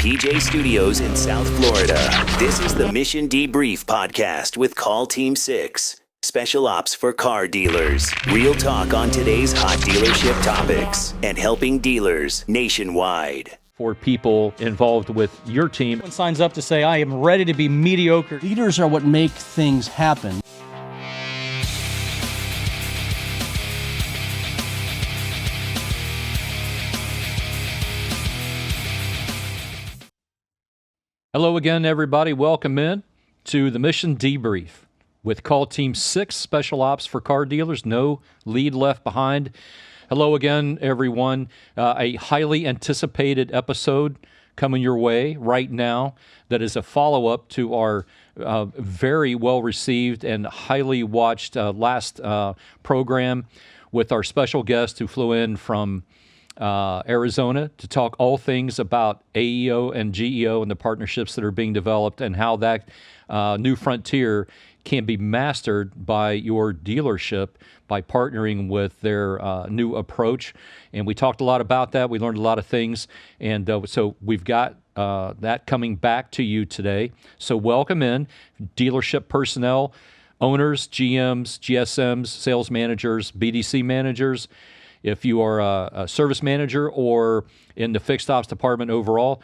PJ Studios in South Florida. This is the Mission Debrief podcast with Call Team 6. Special ops for car dealers. Real talk on today's hot dealership topics and helping dealers nationwide. For people involved with your team. Someone signs up to say, I am ready to be mediocre. Leaders are what make things happen. Hello again, everybody. Welcome in to the Mission Debrief with Call Team 6, Special Ops for car dealers. No lead left behind. Hello again, everyone. A highly anticipated episode coming your way right now that is a follow-up to our very well-received and highly watched last program with our special guest who flew in from Arizona to talk all things about AEO and GEO and the partnerships that are being developed and how that new frontier can be mastered by your dealership by partnering with their new approach. And we talked a lot about that. We learned a lot of things. And so we've got that coming back to you today. So welcome in dealership personnel, owners, GMs, GSMs, sales managers, BDC managers. If you are a service manager or in the fixed ops department overall,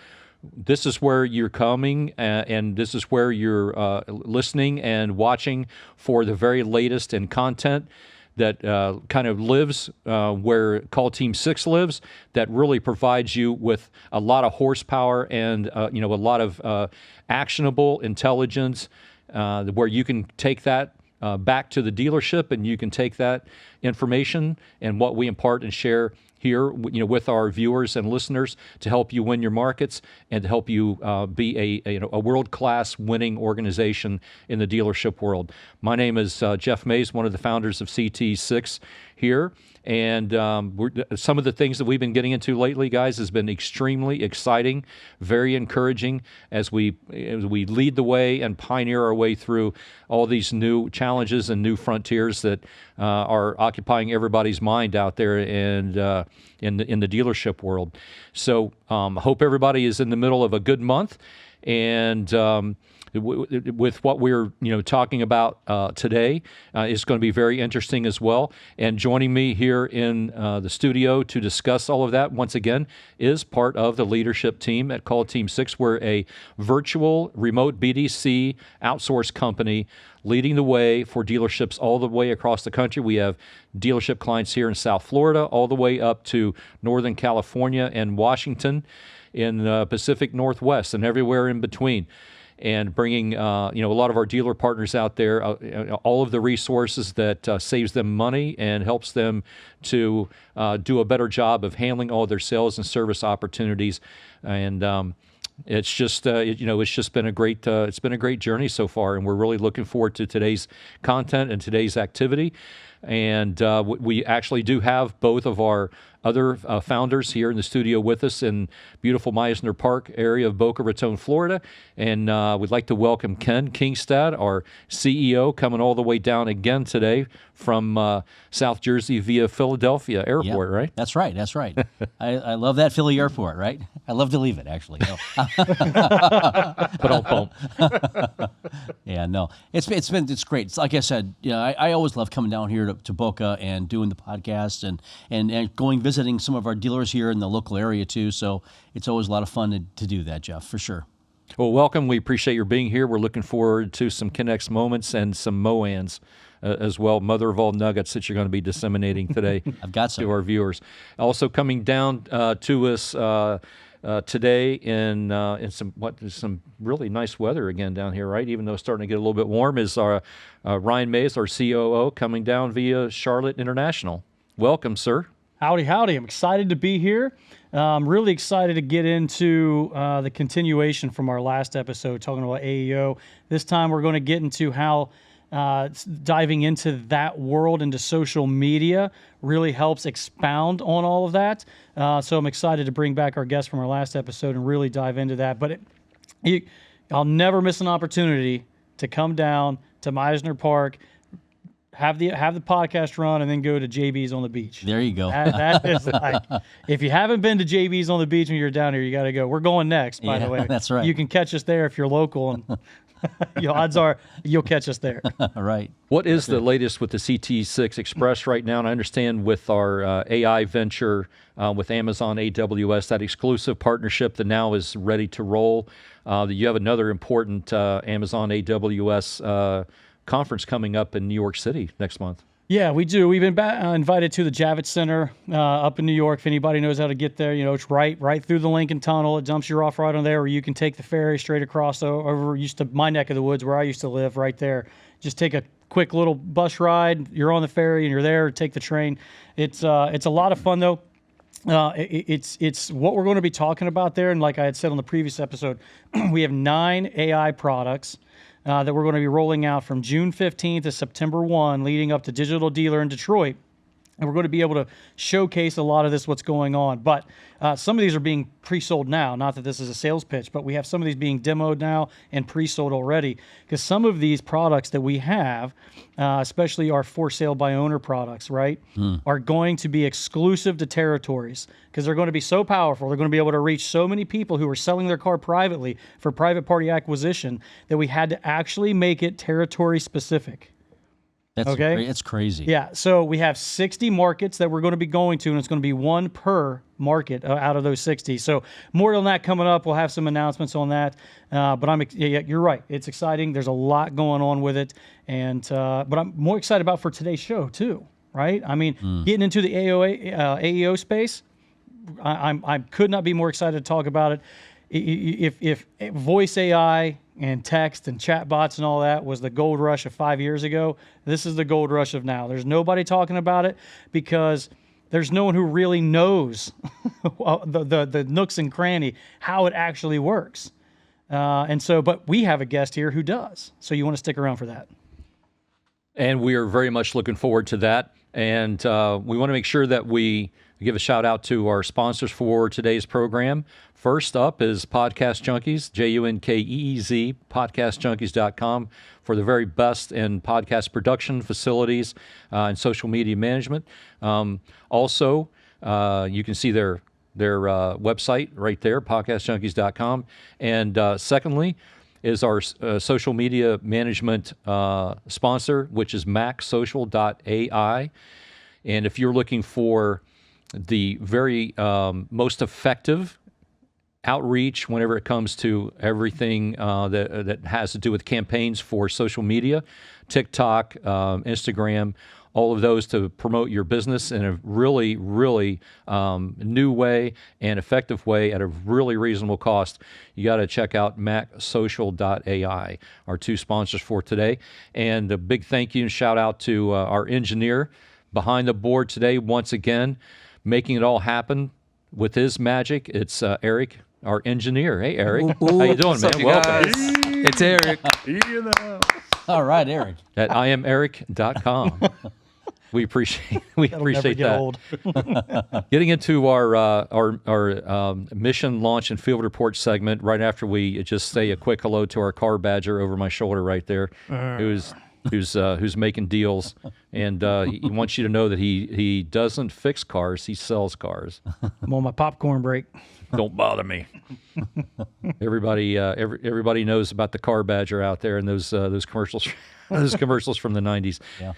this is where you're coming and this is where you're listening and watching for the very latest in content that kind of lives where Call Team 6 lives, that really provides you with a lot of horsepower and a lot of actionable intelligence where you can take that back to the dealership, and you can take that information and what we impart and share here, with our viewers and listeners to help you win your markets and to help you be a world-class winning organization in the dealership world. My name is Jeff Mays, one of the founders of CT6 here. And some of the things that we've been getting into lately, guys, has been extremely exciting, very encouraging as we lead the way and pioneer our way through all these new challenges and new frontiers that are occupying everybody's mind out there and in the dealership world. So I hope everybody is in the middle of a good month, and with what we're talking about today is going to be very interesting as well. And joining me here in the studio to discuss all of that once again is part of the leadership team at Call Team 6. We're a virtual remote BDC outsource company leading the way for dealerships all the way across the country. We have dealership clients here in South Florida all the way up to Northern California and Washington, in the Pacific Northwest, and everywhere in between. And bringing a lot of our dealer partners out there, all of the resources that saves them money and helps them to do a better job of handling all their sales and service opportunities. And it's just been a great journey so far, and we're really looking forward to today's content and today's activity. And we actually do have both of our other founders here in the studio with us in beautiful Meisner Park area of Boca Raton, Florida. And we'd like to welcome Ken Kingstad, our CEO, coming all the way down again today from South Jersey via Philadelphia Airport, right? That's right. I love that Philly airport, right? I love to leave it, actually. No. Yeah, no. It's great. It's like I said, I always love coming down here to Boca and doing the podcast and going visiting some of our dealers here in the local area too. So it's always a lot of fun to do that, Jeff, for sure. Well, welcome. We appreciate your being here. We're looking forward to some Connects moments and some Moans as well, mother of all nuggets that you're going to be disseminating today. I've got some. To our viewers. Also coming down to us today in some really nice weather again down here, right? Even though it's starting to get a little bit warm, is our Ryan Mays, our COO, coming down via Charlotte International. Welcome, sir. Howdy. I'm excited to be here. I'm really excited to get into the continuation from our last episode talking about AEO. This time we're going to get into how diving into that world, into social media, really helps expound on all of that. So I'm excited to bring back our guest from our last episode and really dive into that. But I'll never miss an opportunity to come down to Meisner Park, have the podcast run, and then go to JB's on the beach. There you go. That is like, if you haven't been to JB's on the beach when you're down here, you got to go. We're going next, by the way. That's right. You can catch us there if you're local, and odds are you'll catch us there. All right. What is the latest with the CT6 Express right now? And I understand with our AI venture with Amazon AWS, that exclusive partnership that now is ready to roll. You have another important Amazon AWS conference coming up in New York City next month. Yeah, we do. We've been invited to the Javits Center up in New York. If anybody knows how to get there, it's right through the Lincoln Tunnel. It dumps you off right on there, or you can take the ferry straight across over used to my neck of the woods where I used to live. Right there, just take a quick little bus ride. You're on the ferry and you're there. Or take the train. It's a lot of fun though. It's what we're going to be talking about there. And like I had said on the previous episode, we have 9 AI products that we're going to be rolling out from June 15th to September 1, leading up to Digital Dealer in Detroit. And we're going to be able to showcase a lot of this, what's going on. But some of these are being pre-sold now. Not that this is a sales pitch, but we have some of these being demoed now and pre-sold already. Because some of these products that we have, especially our for sale by owner products, right, are going to be exclusive to territories. Because they're going to be so powerful. They're going to be able to reach so many people who are selling their car privately for private party acquisition that we had to actually make it territory specific. That's okay. It's crazy. Yeah. So we have 60 markets that we're going to be going to, and it's going to be one per market out of those 60. So more on that coming up. We'll have some announcements on that. But you're right. It's exciting. There's a lot going on with it, and but I'm more excited about for today's show too. Right. I mean, getting into the AEO space, I could not be more excited to talk about it. If voice AI and text and chat bots and all that was the gold rush of 5 years ago, this is the gold rush of now. There's nobody talking about it because there's no one who really knows the nooks and cranny, how it actually works. But we have a guest here who does. So you want to stick around for that. And we are very much looking forward to that. And we want to make sure that we give a shout out to our sponsors for today's program. First up is Podcast Junkies, JUNKEEZ, podcastjunkies.com for the very best in podcast production facilities and social media management. Also, you can see their website right there, podcastjunkies.com. And secondly is our social media management sponsor, which is macsocial.ai. And if you're looking for the very most effective outreach whenever it comes to everything that has to do with campaigns for social media, TikTok, Instagram, all of those to promote your business in a really, really new way and effective way at a really reasonable cost, you got to check out macsocial.ai, our 2 sponsors for today. And a big thank you and shout out to our engineer behind the board today, once again, making it all happen with his magic. It's Eric, our engineer. Hey, Eric. How you doing, man? Welcome. It's Eric. All right, Eric. At IamEric.com. We appreciate that. Old. Getting into our mission launch and field report segment right after we just say a quick hello to our car badger over my shoulder right there, who's making deals, and he wants you to know that he doesn't fix cars, he sells cars. I'm on my popcorn break. Don't bother me. Everybody knows about the car badger out there and those commercials, those commercials from the 90s. Yeah.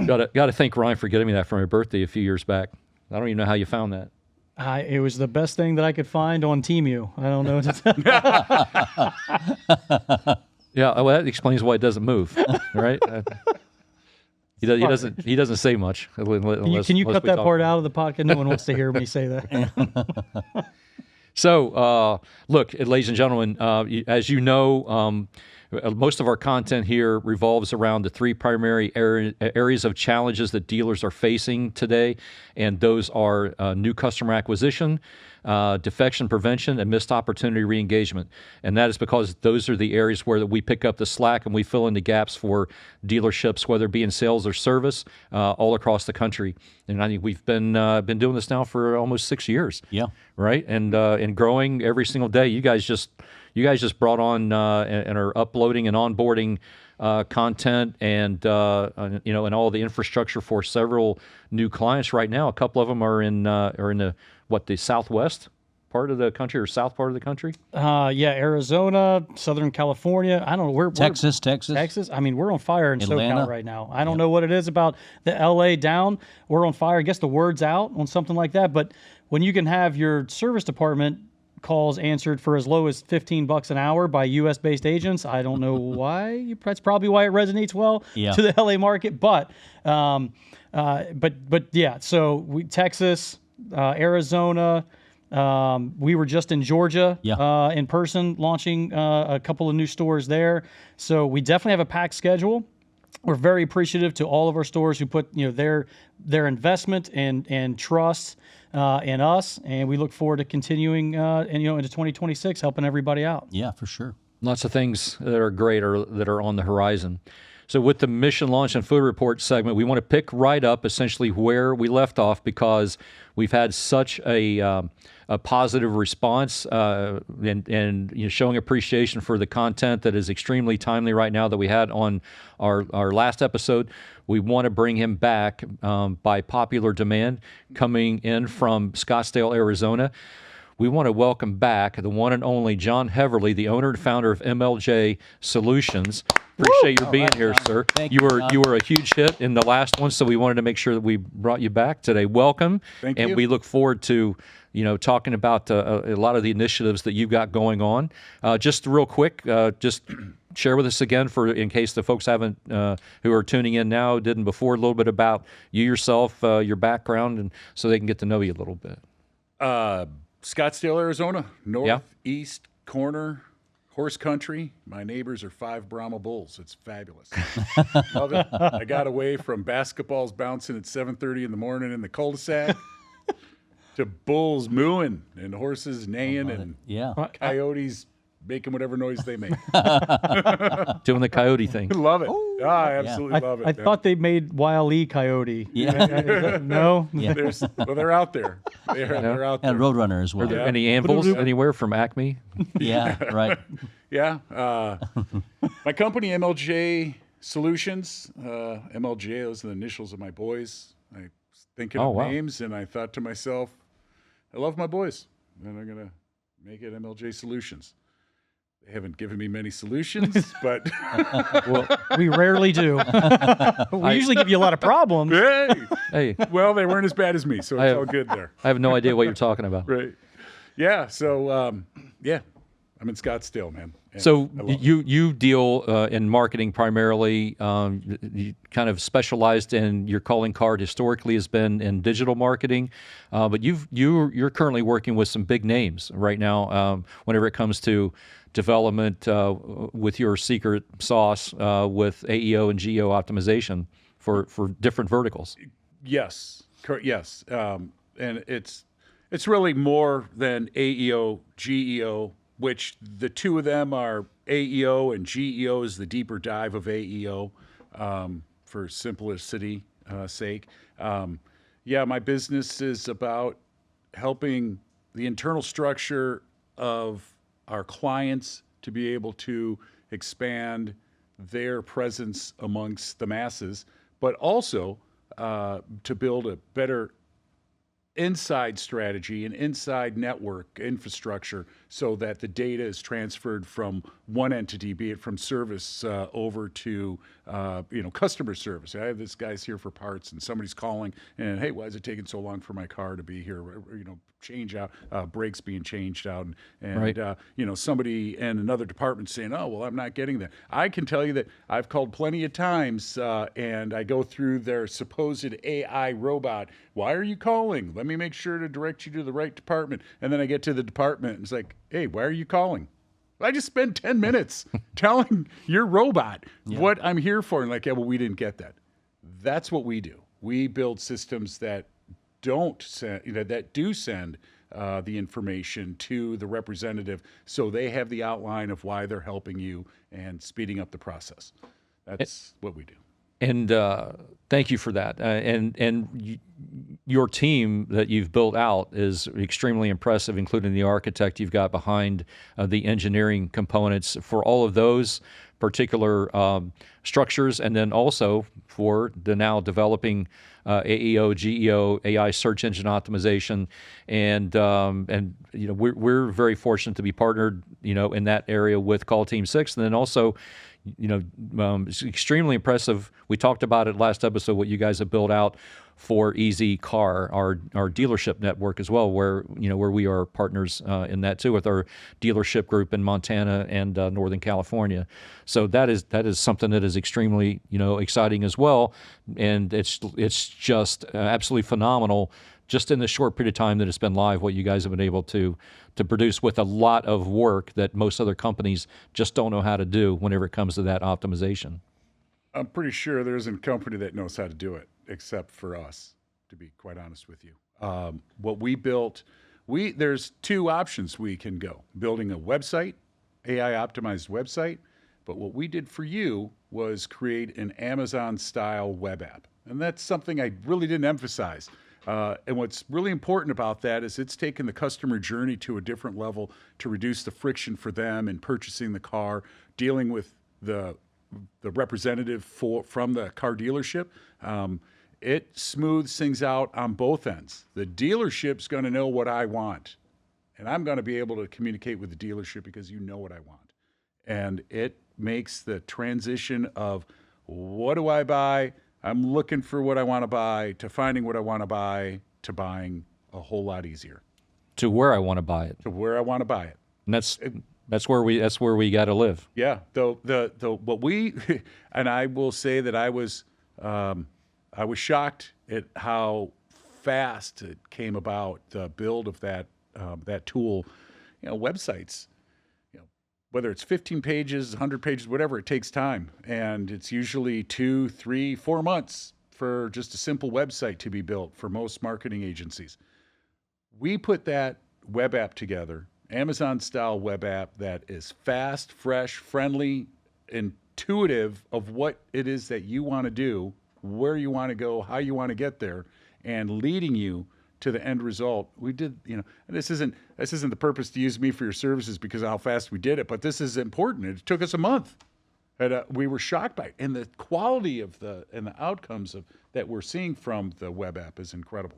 Got to thank Ryan for getting me that for my birthday a few years back. I don't even know how you found that. It was the best thing that I could find on Temu. I don't know. Yeah, well, that explains why it doesn't move, right? He doesn't say much. Can you cut that part out of the podcast? No one wants to hear me say that. So, look, ladies and gentlemen, as you know, most of our content here revolves around the 3 primary areas of challenges that dealers are facing today, and those are new customer acquisition, defection prevention, and missed opportunity reengagement. And that is because those are the areas where we pick up the slack and we fill in the gaps for dealerships, whether it be in sales or service, all across the country. And I think we've been doing this now for almost 6 years. Yeah. Right. And growing every single day. You guys just brought on and are uploading and onboarding content and and all the infrastructure for several new clients right now. A couple of them are in the southwest part of the country or south part of the country. Arizona, Southern California. I don't know where. Texas. I mean, we're on fire in Atlanta. SoCal right now. I don't know what it is about the LA down. We're on fire. I guess the word's out on something like that. But when you can have your service department calls answered for as low as $15 an hour by U.S.-based agents, I don't know why. That's probably why it resonates well to the LA market. But yeah. So Texas, Arizona. We were just in Georgia in person, launching a couple of new stores there. So we definitely have a packed schedule. We're very appreciative to all of our stores who put their investment and trust in us, and we look forward to continuing into 2026, helping everybody out. Yeah, for sure. Lots of things that are great that are on the horizon. So with the Mission Launch and Food Report segment, we want to pick right up essentially where we left off because we've had such a positive response and showing appreciation for the content that is extremely timely right now that we had on our last episode. We want to bring him back by popular demand, coming in from Scottsdale, Arizona. We want to welcome back the one and only John Heverly, the owner and founder of MLJ Solutions. Appreciate your being here, sir. Thank you you, were a huge hit in the last one, so we wanted to make sure that we brought you back today. Welcome. Thank you. And we look forward to talking about a lot of the initiatives that you've got going on. Just real quick, just share with us again, in case the folks haven't who are tuning in now didn't before, a little bit about you yourself, your background, and so they can get to know you a little bit. Scottsdale, Arizona, northeast corner, horse country. My neighbors are 5 Brahma bulls. It's fabulous. Love it. I got away from basketballs bouncing at 7:30 in the morning in the cul-de-sac to bulls mooing and horses neighing and coyotes making whatever noise they make. Doing the coyote thing. Love it. I absolutely love it. I thought they made Wile E. Coyote. Yeah. No? Yeah. They're out there. They're out there. And Roadrunner as well. Are there any anvils anywhere from Acme? Yeah, right. Yeah. My company, MLJ Solutions. MLJ, those are the initials of my boys. I was thinking of names, and I thought to myself, I love my boys, and I'm going to make it MLJ Solutions. They haven't given me many solutions, but We rarely do. We usually give you a lot of problems. Hey. Well, they weren't as bad as me, so it's all good there. I have no idea what you're talking about. Right. Yeah. So, I'm in Scottsdale, man. And So I love it. you deal in marketing primarily. You kind of specialized in your calling card historically has been in digital marketing, but you're currently working with some big names right now. Whenever it comes to development with your secret sauce with AEO and GEO optimization for different verticals. Yes. Yes. And it's really more than AEO, GEO, which the two of them are AEO, and GEO is the deeper dive of AEO for simplicity sake. My business is about helping the internal structure of our clients to be able to expand their presence amongst the masses, but also to build a better inside strategy and inside network infrastructure so that the data is transferred from one entity, be it from service over to customer service. I have this guy's here for parts and somebody's calling and, hey, why is it taking so long for my car to be here? Change out, brakes being changed out, and Right. Somebody in another department saying, oh, well, I'm not getting that. I can tell you that I've called plenty of times and I go through their supposed AI robot. Why are you calling? Let me make sure to direct you to the right department. And then I get to the department and it's like, hey, why are you calling? I just spent 10 minutes telling your robot what I'm here for. And we didn't get that. That's what we do. We build systems that don't send, that do send the information to the representative so they have the outline of why they're helping you and speeding up the process. That's what we do. And thank you for that. Your team that you've built out is extremely impressive, including the architect you've got behind the engineering components for all of those particular structures, and then also for the now developing AEO, GEO, AI search engine optimization, and we're very fortunate to be partnered in that area with Call Team 6, and then also. It's extremely impressive. We talked about it last episode, what you guys have built out for Easy Car, our dealership network as well, where we are partners in that too with our dealership group in Montana and Northern California. So that is something that is extremely exciting as well, and it's just absolutely phenomenal. Just in the short period of time that it's been live, what you guys have been able to produce with a lot of work that most other companies just don't know how to do whenever it comes to that optimization. I'm pretty sure there isn't a company that knows how to do it except for us, to be quite honest with you. What we built, there's two options we can go. Building a website, AI optimized website, but what we did for you was create an Amazon-style web app. And that's something I really didn't emphasize. And what's really important about that is it's taken the customer journey to a different level to reduce the friction for them in purchasing the car, dealing with the representative from the car dealership. It smooths things out on both ends. The dealership's going to know what I want, and I'm going to be able to communicate with the dealership because you know what I want. And it makes the transition of what do I buy? I'm looking for what I want to buy, to finding what I want to buy, to buying a whole lot easier. To where I want to buy it. To where I want to buy it. And that's where we got to live. Yeah. What we and I will say that I was shocked at how fast it came about, the build of that tool. Websites. Whether it's 15 pages, 100 pages, whatever, it takes time. And it's usually 2, 3, 4 months for just a simple website to be built for most marketing agencies. We put that web app together, Amazon-style web app that is fast, fresh, friendly, intuitive of what it is that you want to do, where you want to go, how you want to get there, and leading you to the end result. We did, and this isn't the purpose to use me for your services because of how fast we did it, but this is important. It took us a month. And we were shocked by it. And the quality of the outcomes that we're seeing from the web app is incredible.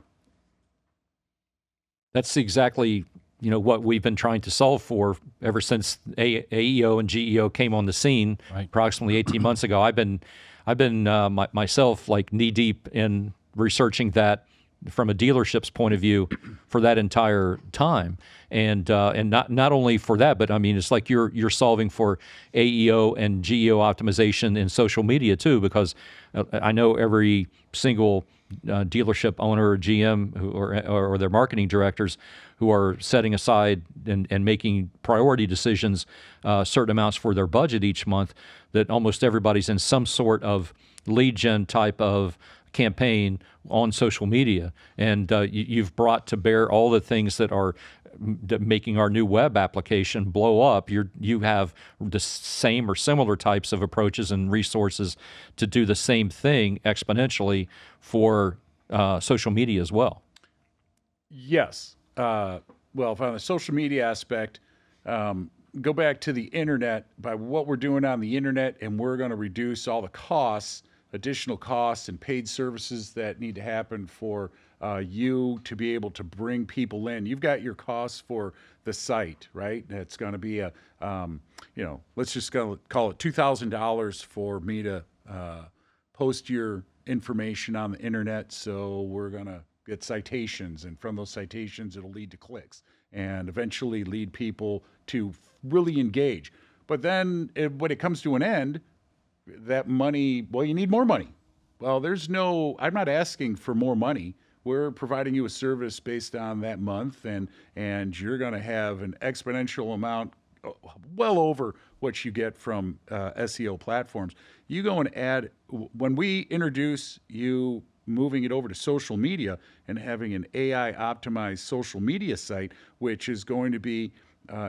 That's exactly what we've been trying to solve for ever since AEO and GEO came on the scene approximately 18 months ago. I've been myself like knee deep in researching that from a dealership's point of view for that entire time, and not only for that, but I mean it's like you're solving for AEO and GEO optimization in social media too, because I know every single dealership owner or GM or their marketing directors who are setting aside and making priority decisions, certain amounts for their budget each month, that almost everybody's in some sort of lead gen type of campaign on social media, and you've brought to bear all the things that are making our new web application blow up. You have the same or similar types of approaches and resources to do the same thing exponentially for social media as well. Yes. Well, on the social media aspect, go back to the internet. By what we're doing on the internet, and we're going to reduce all the costs, additional costs and paid services that need to happen for you to be able to bring people in. You've got your costs for the site, right? It's going to be let's just call it $2,000 for me to post your information on the internet. So we're going to get citations, and from those citations, it'll lead to clicks and eventually lead people to really engage. But then when it comes to an end, that money, well, you need more money. Well, I'm not asking for more money. We're providing you a service based on that month, and you're going to have an exponential amount, well over what you get from SEO platforms. You go and add, when we introduce you moving it over to social media and having an AI optimized social media site, which is going to be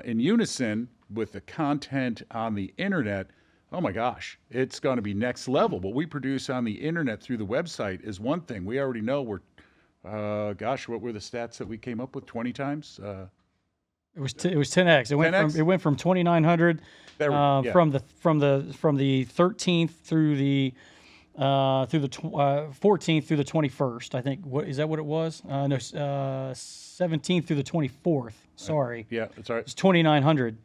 in unison with the content on the internet. Oh my gosh, it's going to be next level. What we produce on the internet through the website is one thing. We already know we're, what were the stats that we came up with? 20 times? It was 10x. It went from 2,900 from the 13th through the 14th through the 21st. I think. What is that? What it was? No, 17th through the 24th. Sorry. Yeah, that's right. It's 2,900,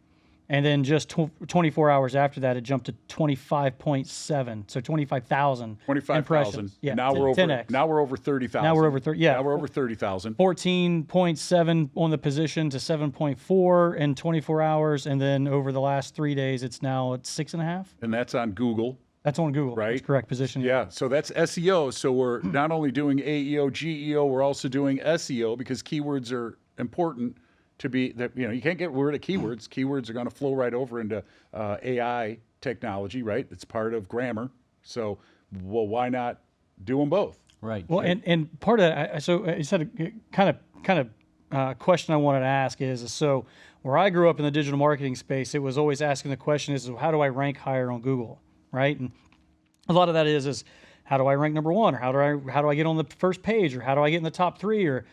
and then just 24 hours after that, it jumped to 25.7. So 25,000. 25,000. Yeah. Now we're over. 10x. Now we're over 30,000. Now we're over 30. Yeah. Now we're over 30,000. 14.7 on the position to 7.4 in 24 hours, and then over the last 3 days, it's now at 6.5. And that's on Google. That's on Google. Right. That's correct position. Yeah. So that's SEO. So we're not only doing AEO, GEO, we're also doing SEO because keywords are important to be that, you can't get rid of keywords. Keywords are going to flow right over into AI technology, right? It's part of grammar. So, why not do them both? Right. Well, and part of that, so you said a kind of question I wanted to ask is so where I grew up in the digital marketing space, it was always asking the question is how do I rank higher on Google, right? And a lot of that is how do I rank number one, or how do I get on the first page, or how do I get in the top three, or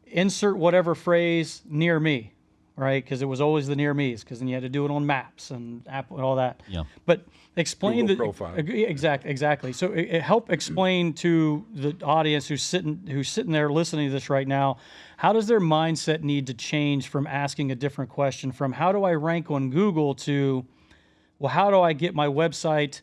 insert whatever phrase near me, right? Because it was always the near me's, because then you had to do it on maps and Apple and all that. Yeah. But explain Google profile. Exactly. So it help explain to the audience who's sitting there listening to this right now, how does their mindset need to change from asking a different question from how do I rank on Google to, well, how do I get my website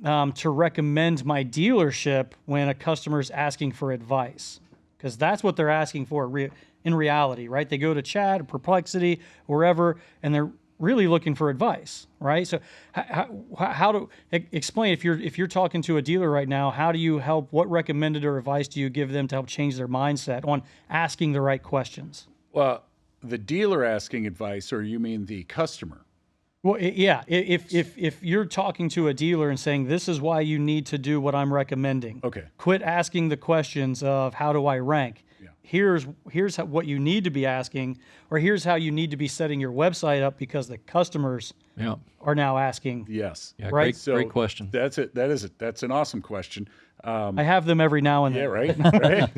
to recommend my dealership when a customer is asking for advice? Because that's what they're asking for in reality, right? They go to Chat or Perplexity, wherever, and they're really looking for advice, right? So how to explain if you're talking to a dealer right now, how do you help? What recommended or advice do you give them to help change their mindset on asking the right questions? Well, the dealer asking advice, or you mean the customer? Well, yeah. If you're talking to a dealer and saying this is why you need to do what I'm recommending, Okay. quit asking the questions of how do I rank. Yeah. Here's what you need to be asking, or here's how you need to be setting your website up because the customers are now asking. Yes. Yeah, Right. great question. That's it. That's an awesome question. I have them every now and then. Yeah, right.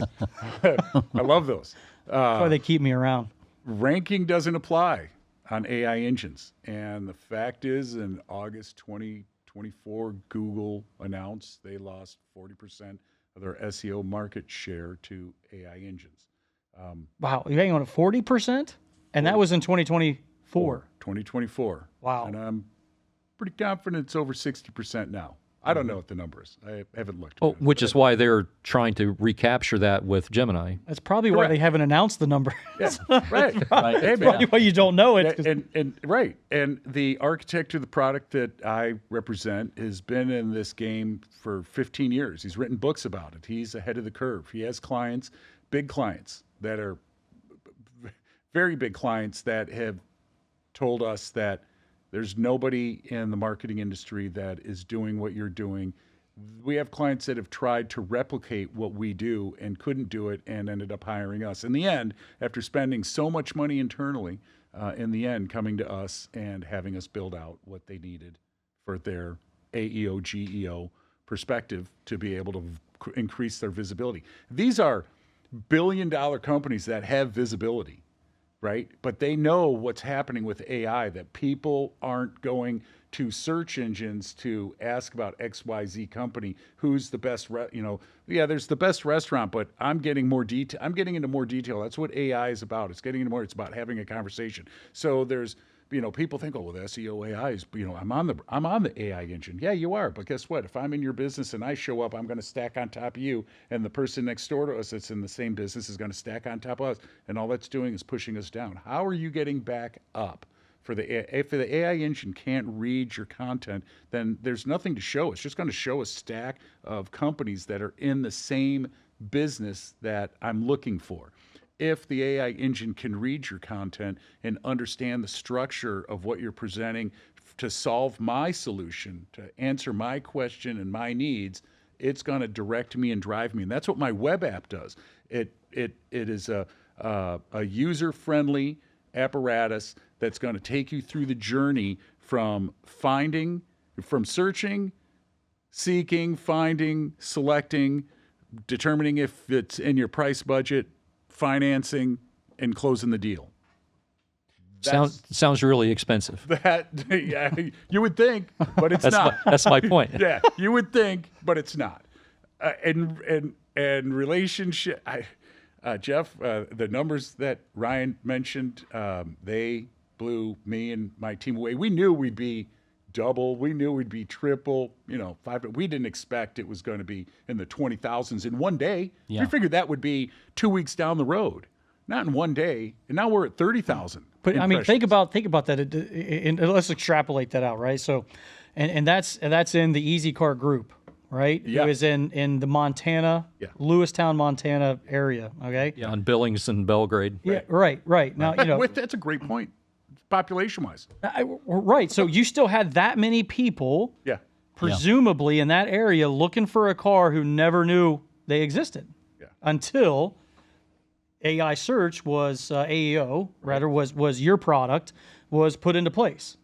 I love those. That's why they keep me around. Ranking doesn't apply on AI engines. And the fact is, in August 2024, Google announced they lost 40% of their SEO market share to AI engines. Wow, you hang on at 40%, and that was in 2024. 2024. Wow. And I'm pretty confident it's over 60% now. I don't know what the number is. I haven't looked. Oh, which is why they're trying to recapture that with Gemini. That's probably why they haven't announced the number. Yeah, right. Right. Hey, man. Probably why you don't know it. 'cause- And right. And the architect of the product that I represent has been in this game for 15 years. He's written books about it. He's ahead of the curve. He has clients, big clients that are very big clients that have told us that there's nobody in the marketing industry that is doing what you're doing. We have clients that have tried to replicate what we do and couldn't do it and ended up hiring us. In the end, after spending so much money internally, in the end, coming to us and having us build out what they needed for their AEO, GEO perspective to be able to increase their visibility. These are billion-dollar companies that have visibility, right? But they know what's happening with AI, that people aren't going to search engines to ask about XYZ company, who's the best, there's the best restaurant, but I'm getting more detail. I'm getting into more detail. That's what AI is about. It's getting into more, it's about having a conversation. So there's, people think, oh, well, the SEO AI is, I'm on the AI engine. Yeah, you are. But guess what? If I'm in your business and I show up, I'm going to stack on top of you. And the person next door to us that's in the same business is going to stack on top of us. And all that's doing is pushing us down. How are you getting back up? If the AI engine can't read your content, then there's nothing to show. It's just going to show a stack of companies that are in the same business that I'm looking for. If the AI engine can read your content and understand the structure of what you're presenting to solve my solution, to answer my question and my needs, It's going to direct me and drive me, and that's what my web app does. It is a user-friendly apparatus that's going to take you through the journey from searching, seeking, finding, selecting, determining if it's in your price budget, financing, and closing the deal. Sounds really expensive. Yeah, you would think, but it's not. That's my point. Yeah, you would think, but it's not. And relationship, Jeff, the numbers that Ryan mentioned, they blew me and my team away. We knew we'd be double. We knew we'd be triple. 5. But we didn't expect it was going to be in the 20,000s in one day. Yeah. We figured that would be 2 weeks down the road, not in one day. And now we're at 30,000. But I mean, think about that. And let's extrapolate that out, right? So, and that's in the Easy Car group, right? Yeah. Who is in the Montana, Lewistown, Montana area. Okay. Yeah, on Billings and Belgrade. Yeah. Right. Now That's a great point, population-wise. Right. So you still had that many people, Yeah. presumably in that area, looking for a car who never knew they existed, until AI search was AEO, rather was your product was put into place.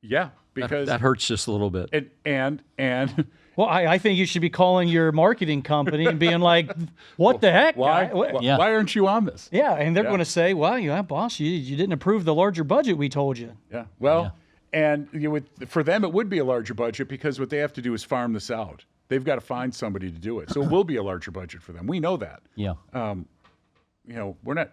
Yeah, because That hurts just a little bit. and Well, I think you should be calling your marketing company and being like, "What the heck? why guy? What-" why aren't you on this? Yeah, and they're going to say, "Well, boss, you didn't approve the larger budget we told you." Yeah. Well, and for them it would be a larger budget because what they have to do is farm this out. They've got to find somebody to do it. So it will be a larger budget for them. We know that. Yeah. We're not.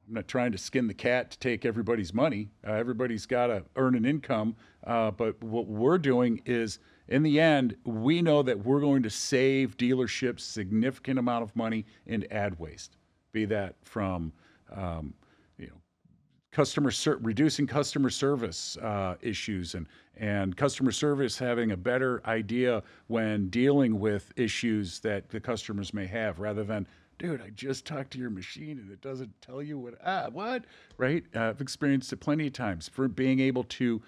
I'm not trying to skin the cat to take everybody's money. Everybody's got to earn an income. But what we're doing is, in the end, we know that we're going to save dealerships significant amount of money in ad waste. Be that from, reducing customer service issues and customer service having a better idea when dealing with issues that the customers may have, rather than, dude, I just talked to your machine and it doesn't tell you what, right? I've experienced it plenty of times. For being able to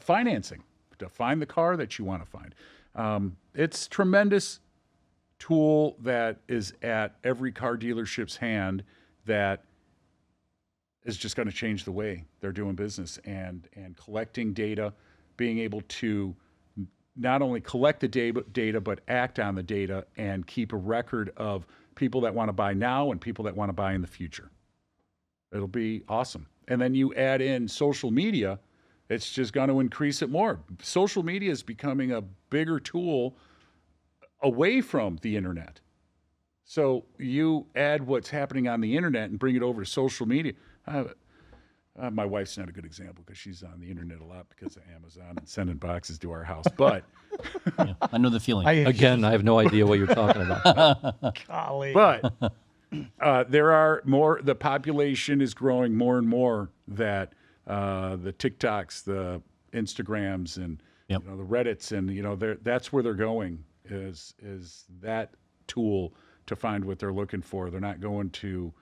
financing, to find the car that you want to find. It's a tremendous tool that is at every car dealership's hand that is just going to change the way they're doing business, and collecting data, being able to not only collect the data, but act on the data and keep a record of people that want to buy now and people that want to buy in the future. It'll be awesome. And then you add in social media, it's just going to increase it more. Social media is becoming a bigger tool away from the internet. So you add what's happening on the internet and bring it over to social media. My wife's not a good example because she's on the internet a lot because of Amazon and sending boxes to our house. But I know the feeling. Again, I have no idea what you're talking about. Golly. But there are more. The population is growing more and more. That the TikToks, the Instagrams, and the Reddits, and that's where they're going. Is that tool to find what they're looking for? They're not going to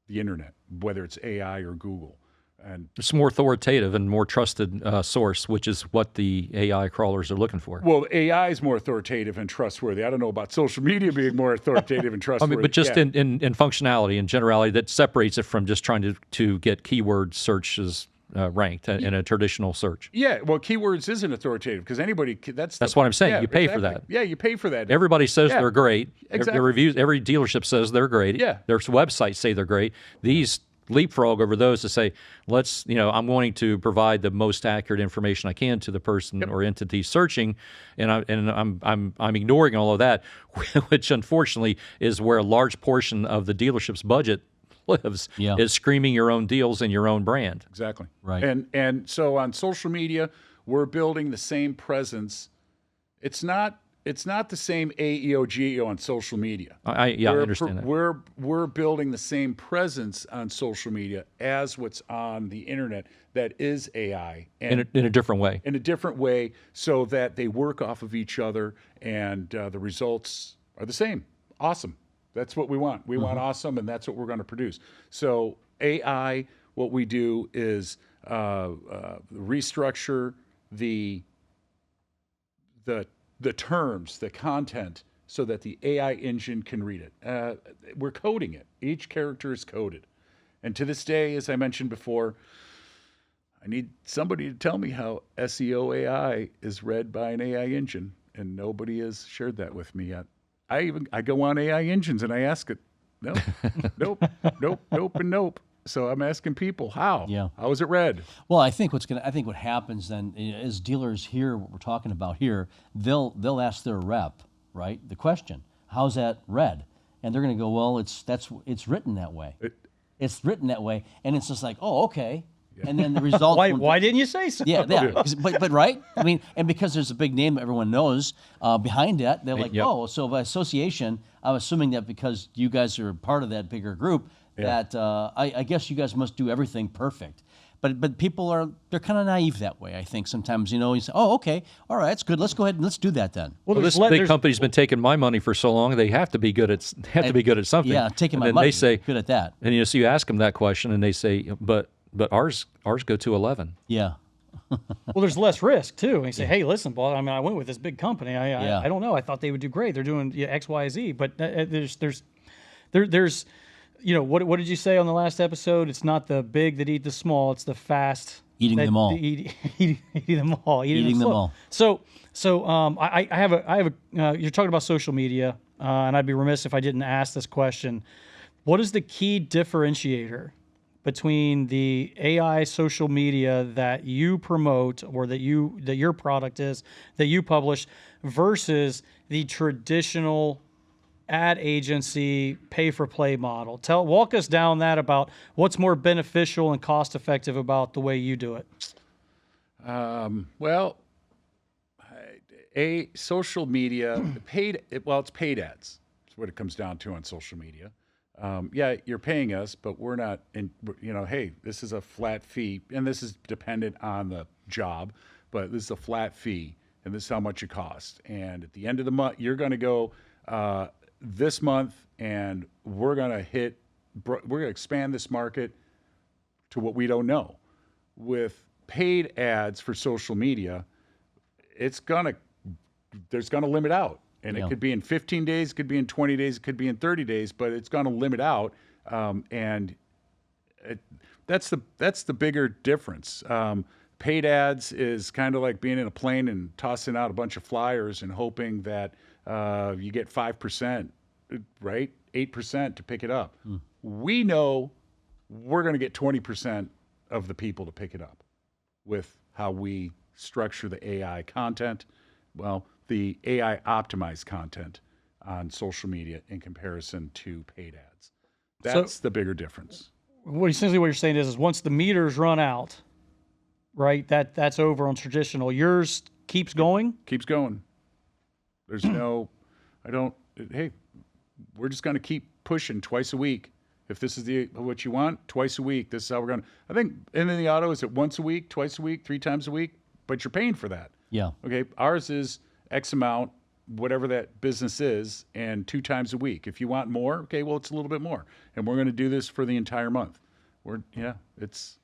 the internet, whether it's AI or Google. And It's more authoritative and more trusted source, which is what the AI crawlers are looking for. well, AI is more authoritative and trustworthy. I don't know about social media being more authoritative and trustworthy. But just in functionality and generality, that separates it from just trying to get keyword searches ranked in a traditional search. Yeah, well, keywords isn't authoritative because anybody. That's what I'm saying. Yeah, You pay for exactly. that. Yeah, you pay for that. Everybody says they're great. Exactly. The reviews, every dealership says they're great. Yeah. Their websites say they're great. These leapfrog over those to say, I'm going to provide the most accurate information I can to the person or entity searching, and I'm ignoring all of that, which unfortunately is where a large portion of the dealership's budget lives, is screaming your own deals and your own brand. Exactly. Right. And so on social media, we're building the same presence. It's not the same AEO GEO on social media. I understand that. We're building the same presence on social media as what's on the internet that is AI, and In a different way. in a different way, so that they work off of each other and the results are the same. Awesome. That's what we want. We want awesome, and that's what we're going to produce. So AI, what we do is restructure the the terms, the content, so that the AI engine can read it. We're coding it. Each character is coded. And to this day, as I mentioned before, I need somebody to tell me how SEO AI is read by an AI engine, and nobody has shared that with me yet. I go on AI engines and I ask it, nope, nope, and nope. So I'm asking people how. Yeah. How is it read? Well, I think what happens then is dealers hear what we're talking about here. They'll ask their rep, right, the question, how's that read? And they're going to go, well, it's written that way. It's written that way, and it's just like, oh, okay. Yeah. And then the result. Why didn't you say so? Yeah. But right. I mean, and because there's a big name everyone knows behind that, they're like, oh, so by association, I'm assuming that because you guys are part of that bigger group, that I guess you guys must do everything perfect. But people they're kind of naive that way. I think sometimes, you say, oh, okay, all right, that's good. Let's go ahead and let's do that then. Well, this big company's been taking my money for so long; they have to be good at something. Yeah, taking my and money. They say good at that. And so you ask them that question, and they say, but ours go to 11. Yeah. Well, there's less risk too. And you say, hey, listen, boss. I mean, I went with this big company. I don't know. I thought they would do great. They're doing X, Y, Z. But there's what did you say on the last episode? It's not the big that eat the small. It's the fast eating them all. Eating them all. Eating them all. So I have a. You're talking about social media, and I'd be remiss if I didn't ask this question. What is the key differentiator between the AI social media that you promote or that your product is that you publish versus the traditional ad agency pay-for-play model? Walk us down that about what's more beneficial and cost-effective about the way you do it. Social media, it's paid ads. That's what it comes down to on social media. You're paying us, but we're not hey, this is a flat fee, and this is dependent on the job, but this is a flat fee, and this is how much it costs. And at the end of the month, you're going to go this month, and we're going to expand this market to what we don't know. With paid ads for social media, there's going to limit out. And it could be in 15 days, it could be in 20 days, it could be in 30 days, but it's going to limit out. That's the bigger difference. Paid ads is kind of like being in a plane and tossing out a bunch of flyers and hoping that you get 5%, right? 8% to pick it up. We know we're going to get 20% of the people to pick it up with how we structure the AI content. Well, the AI optimized content on social media in comparison to paid ads. That's the bigger difference. Essentially what you're saying is once the meters run out, right, that's over on traditional. Yours keeps going? Keeps going. There's we're just going to keep pushing twice a week. If this is what you want, twice a week. This is how we're going to. I think in the auto, is it once a week, twice a week, 3 times a week? But you're paying for that. Yeah. Okay. Ours is X amount, whatever that business is, and 2 times a week. If you want more, okay, well, it's a little bit more. And we're going to do this for the entire month. It's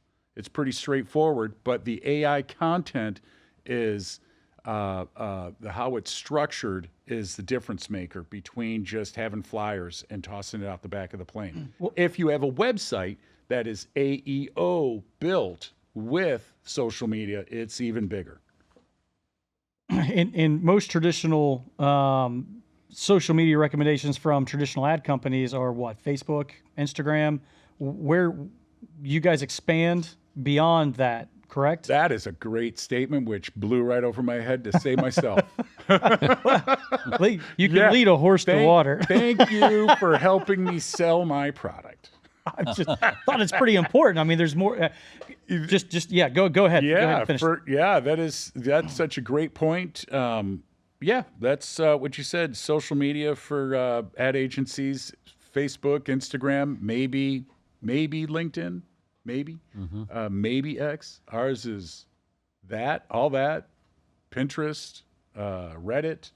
pretty straightforward, but the AI content is how it's structured is the difference maker between just having flyers and tossing it out the back of the plane. Well, if you have a website that is AEO built with social media, it's even bigger. In most traditional social media recommendations from traditional ad companies are what? Facebook, Instagram, where you guys expand beyond that, correct? That is a great statement, which blew right over my head to say myself. You can lead a horse to water. Thank you for helping me sell my product. I just thought it's pretty important. I mean, there's more. Go ahead. Yeah, Go ahead, finish. That's such a great point. That's what you said. Social media for ad agencies, Facebook, Instagram, maybe LinkedIn, maybe X. Ours is all that, Pinterest, Reddit,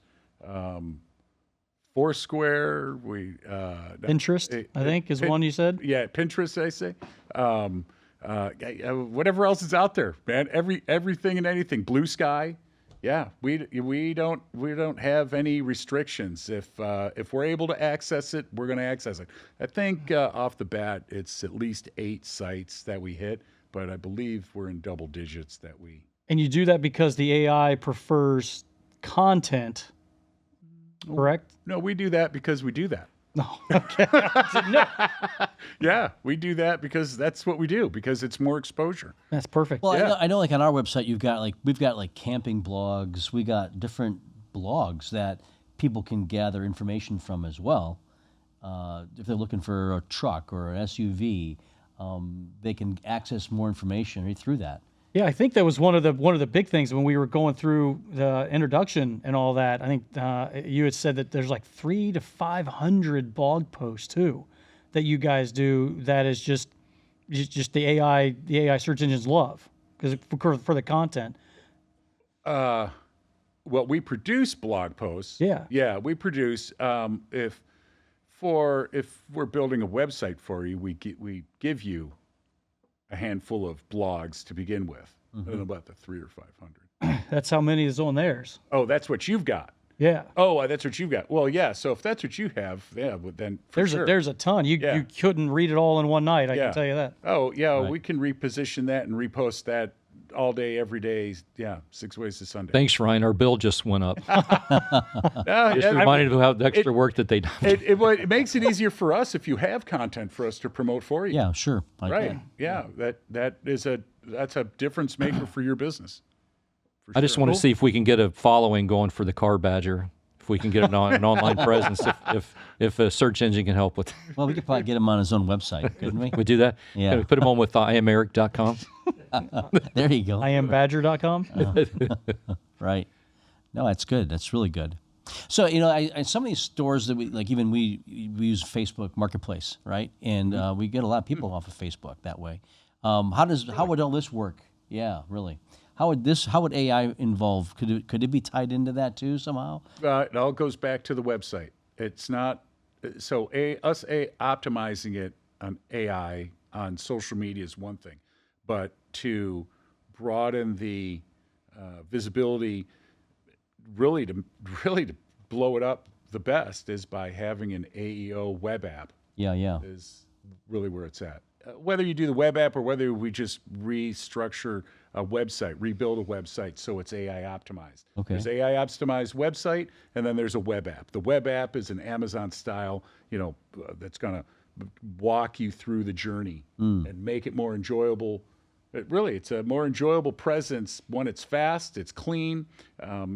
Foursquare. Pinterest, I think, is one you said. Yeah, Pinterest, I say. Whatever else is out there, man. Everything and anything. Blue Sky, Yeah, we don't have any restrictions. If we're able to access it, we're going to access it. I think off the bat, it's at least 8 sites that we hit, but I believe we're in double digits that we. And you do that because the AI prefers content, correct? No, we do that because we do that. No. Okay. No. Yeah, we do that because that's what we do, because it's more exposure. That's perfect. Well, Yeah. I know like on our website, we've got like camping blogs. We got different blogs that people can gather information from as well. If they're looking for a truck or an SUV, they can access more information right through that. Yeah, I think that was one of the big things when we were going through the introduction and all that. I think you had said that there's like 300 to 500 blog posts too that you guys do. That is just the AI search engines love because for the content. Well, we produce blog posts. Yeah. We produce. If we're building a website for you, we give you a handful of blogs to begin with. I don't know about the 300 or 500. That's how many is on theirs. Oh, that's what you've got. Yeah. Oh, that's what you've got. Well, yeah. So if that's what you have, yeah, well, then for sure. There's a ton. You couldn't read it all in one night. I can tell you that. Oh, yeah. Right. We can reposition that and repost that all day, every day. Yeah, 6 ways to Sunday. Thanks, Ryan. Our bill just went up. Yeah, Just reminded of how the extra work that they done. it makes it easier for us if you have content for us to promote for you. Yeah, sure. Right. Yeah. That's a difference maker for your business. I just want to see if we can get a following going for the Car Badger. If we can get an online presence, if a search engine can help with. Well, we could probably get him on his own website, couldn't we? We do that. Yeah. Can we put him on with iameric.com. There you go. IamBadger.com. Right. No, that's good. That's really good. So, I some of these stores that we use Facebook Marketplace, right? And we get a lot of people off of Facebook that way. How would all this work? Yeah, really. How would AI involve? Could it be tied into that too somehow? It all goes back to the website. It's not so optimizing it on AI on social media is one thing, but to broaden the visibility, really to blow it up the best is by having an AEO web app. Yeah. Is really where it's at. Whether you do the web app or whether we just restructure a website, rebuild a website so it's AI optimized. Okay. There's AI optimized website, and then there's a web app. The web app is an Amazon style, that's going to walk you through the journey and make it more enjoyable. It's a more enjoyable presence when it's fast, it's clean.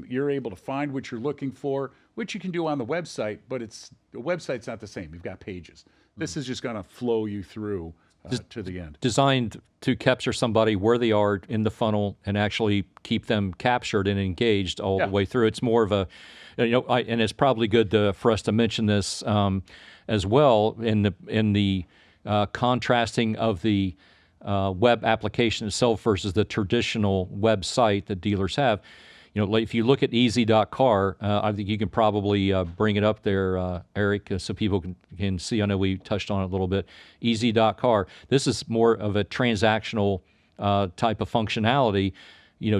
You're able to find what you're looking for, which you can do on the website, but the website's not the same. You've got pages. This is just going to flow you through to the end. Designed to capture somebody where they are in the funnel and actually keep them captured and engaged all the way through. It's more of a, and it's probably good for us to mention this as well in the contrasting of the web application itself versus the traditional website that dealers have. If you look at easy.car, I think you can probably bring it up there, Eric, so people can see. I know we touched on it a little bit. Easy.car. This is more of a transactional type of functionality,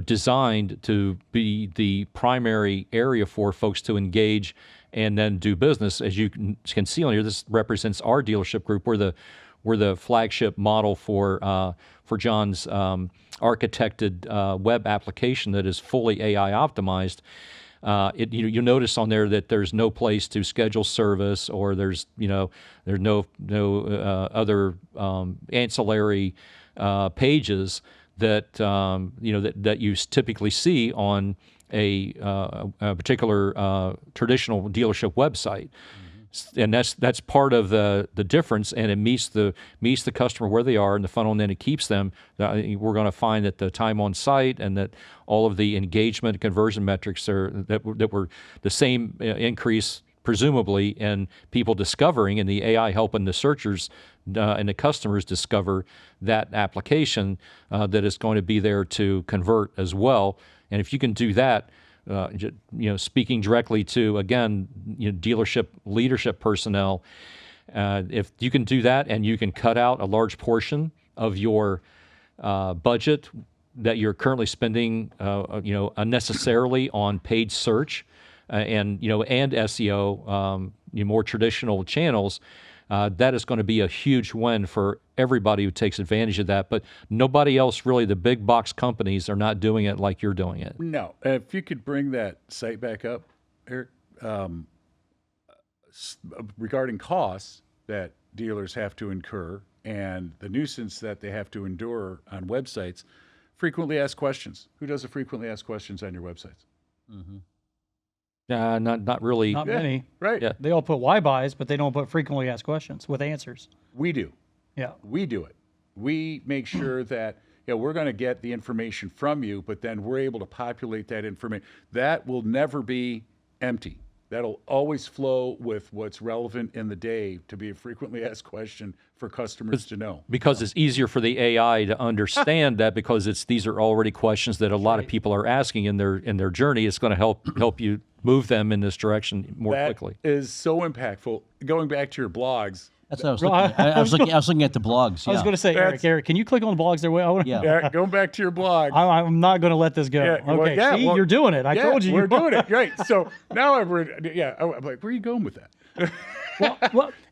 designed to be the primary area for folks to engage and then do business. As you can see on here, this represents our dealership group. We're the flagship model for John's architected web application that is fully AI optimized. You'll notice on there that there's no place to schedule service, or there's no other ancillary pages that that you typically see on a particular traditional dealership website. And that's part of the difference, and it meets the customer where they are in the funnel, and then it keeps them. We're going to find that the time on site and that all of the engagement and conversion metrics that were the same increase presumably in people discovering, and the AI helping the searchers and the customers discover that application that is going to be there to convert as well. And if you can do that. Speaking directly to, again, dealership leadership personnel, if you can do that and you can cut out a large portion of your budget that you're currently spending, unnecessarily on paid search, and SEO, more traditional channels, that is going to be a huge win for everybody who takes advantage of that. But nobody else, really, the big box companies are not doing it like you're doing it. No. If you could bring that site back up, Eric, regarding costs that dealers have to incur and the nuisance that they have to endure on websites, frequently asked questions. Who does the frequently asked questions on your websites? Not really. Not many. Right. Yeah. They all put why buys, but they don't put frequently asked questions with answers. We do. Yeah. We do it. We make sure that we're going to get the information from you, but then we're able to populate that information. That will never be empty. That'll always flow with what's relevant in the day to be a frequently asked question for customers to know. Because it's easier for the AI to understand that, because these are already questions that a lot of people are asking in their journey. It's going to help you move them in this direction more quickly. That is so impactful. Going back to your blogs. That's what I was looking at. I was looking at the blogs. I was going to say, Eric, can you click on the blogs there? Yeah, going back to your blog. I'm not going to let this go. Yeah, you're doing it. I told you. We're doing it. Right. So now I'm like, where are you going with that?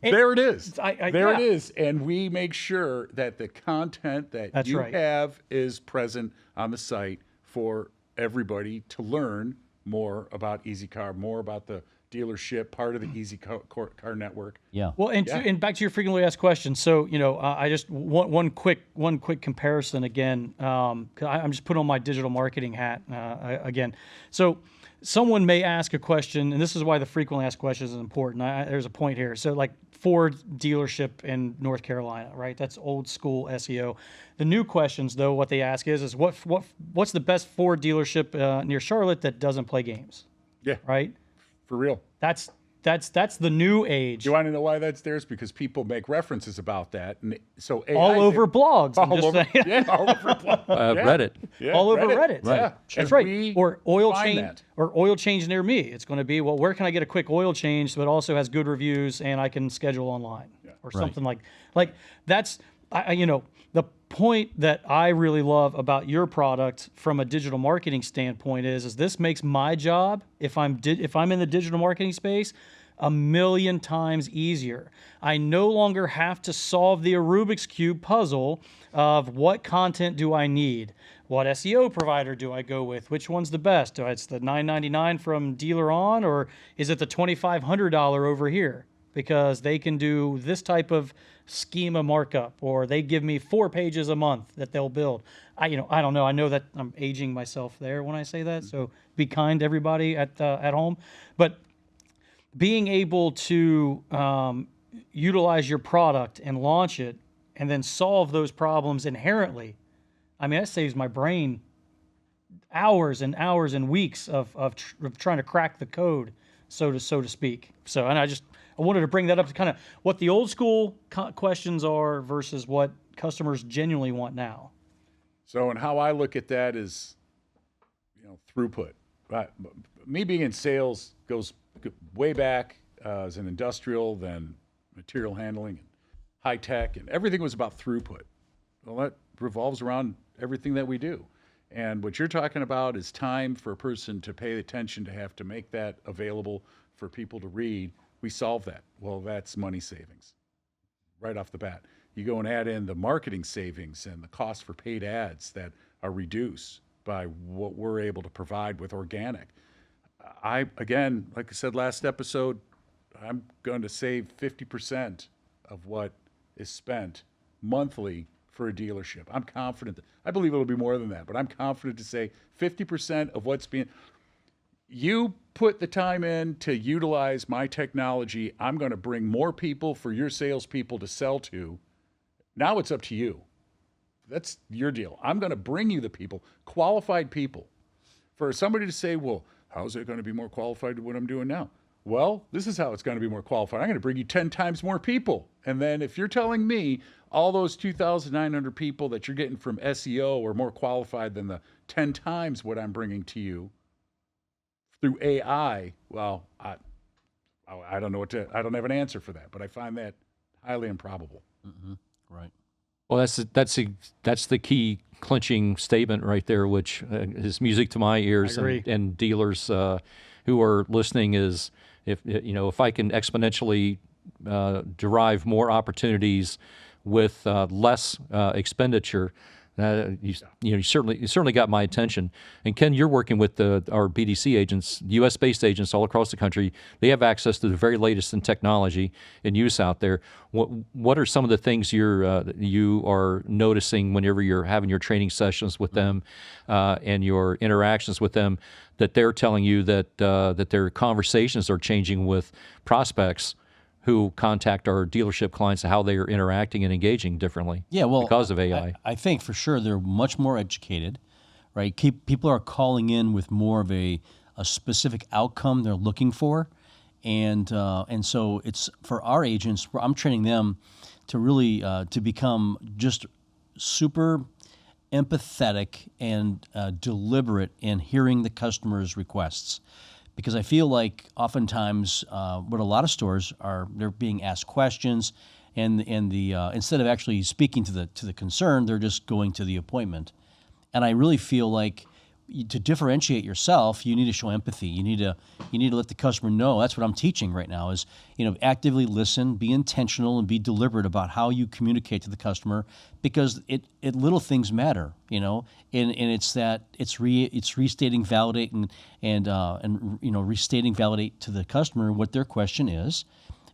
There it is. There it is. And we make sure that the content that you have is present on the site for everybody to learn more about EasyCar, more about the dealership, part of the EasyCar network. Yeah. Well, and back to your frequently asked questions. So, I just one quick comparison again. 'Cause I'm just putting on my digital marketing hat again. So, someone may ask a question, and this is why the frequently asked questions is important. There's a point here. So, like Ford dealership in North Carolina, right? That's old school SEO. The new questions, though, what they ask is what's the best Ford dealership near Charlotte that doesn't play games? Yeah. Right. For real. That's the new age. Do you want to know why that's there? It's because people make references about that, and so AI all over blogs. All over blogs. Reddit. Yeah, all over Reddit. Right. Yeah, that's right. Or oil change near me. It's going to be, where can I get a quick oil change but also has good reviews and I can schedule online or something like that's the point that I really love about your product from a digital marketing standpoint is this makes my job, if I'm in the digital marketing space, 1,000,000 times easier. I no longer have to solve the Rubik's Cube puzzle of what content do I need? What SEO provider do I go with? Which one's the best? It's the $9.99 from Dealer On, or is it the $2,500 over here? Because they can do this type of schema markup, or they give me 4 pages a month that they'll build. I don't know. I know that I'm aging myself there when I say that, so be kind, everybody at home. But being able to utilize your product and launch it, and then solve those problems inherently, that saves my brain hours and hours and weeks of trying to crack the code, so to speak. So, and I wanted to bring that up to kind of what the old school questions are versus what customers genuinely want now. So, and how I look at that is, throughput. Right. Me being in sales goes way back as an industrial, then material handling, and high tech, and everything was about throughput. Well, that revolves around everything that we do. And what you're talking about is time for a person to pay attention, to have to make that available for people to read. We solve that. Well, that's money savings right off the bat. You go and add in the marketing savings and the cost for paid ads that are reduced by what we're able to provide with organic. Again, like I said last episode, I'm going to save 50% of what is spent monthly for a dealership. I'm confident. I believe it'll be more than that, but I'm confident to say 50% of what's being... You put the time in to utilize my technology, I'm going to bring more people for your salespeople to sell to. Now it's up to you. That's your deal. I'm going to bring you the people, qualified people. For somebody to say, well, how's it going to be more qualified to what I'm doing now? Well, this is how it's going to be more qualified. I'm going to bring you 10 times more people. And then if you're telling me all those 2,900 people that you're getting from SEO are more qualified than the 10 times what I'm bringing to you through AI, well, I don't know I don't have an answer for that, but I find that highly improbable. Mm-hmm. Right. Well, that's the key clinching statement right there, which is music to my ears, I agree. and dealers who are listening is if I can exponentially derive more opportunities with less expenditure. You certainly got my attention. And Ken, you're working with our BDC agents, U.S.-based agents all across the country. They have access to the very latest in technology in use out there. What are some of the things you are noticing whenever you're having your training sessions with them and your interactions with them, that they're telling you that their conversations are changing with prospects who contact our dealership clients, how they are interacting and engaging differently because of AI? I think for sure they're much more educated, right? People are calling in with more of a specific outcome they're looking for. And so it's for our agents, I'm training them to really to become just super empathetic and deliberate in hearing the customer's requests. Because I feel like oftentimes what a lot of stores are, they're being asked questions, and the instead of actually speaking to the concern, they're just going to the appointment. And I really feel like to differentiate yourself, you need to show empathy. You need to let the customer know. That's what I'm teaching right now is, actively listen, be intentional, and be deliberate about how you communicate to the customer, because it little things matter, and it's restating, validate, and restating, validate to the customer what their question is,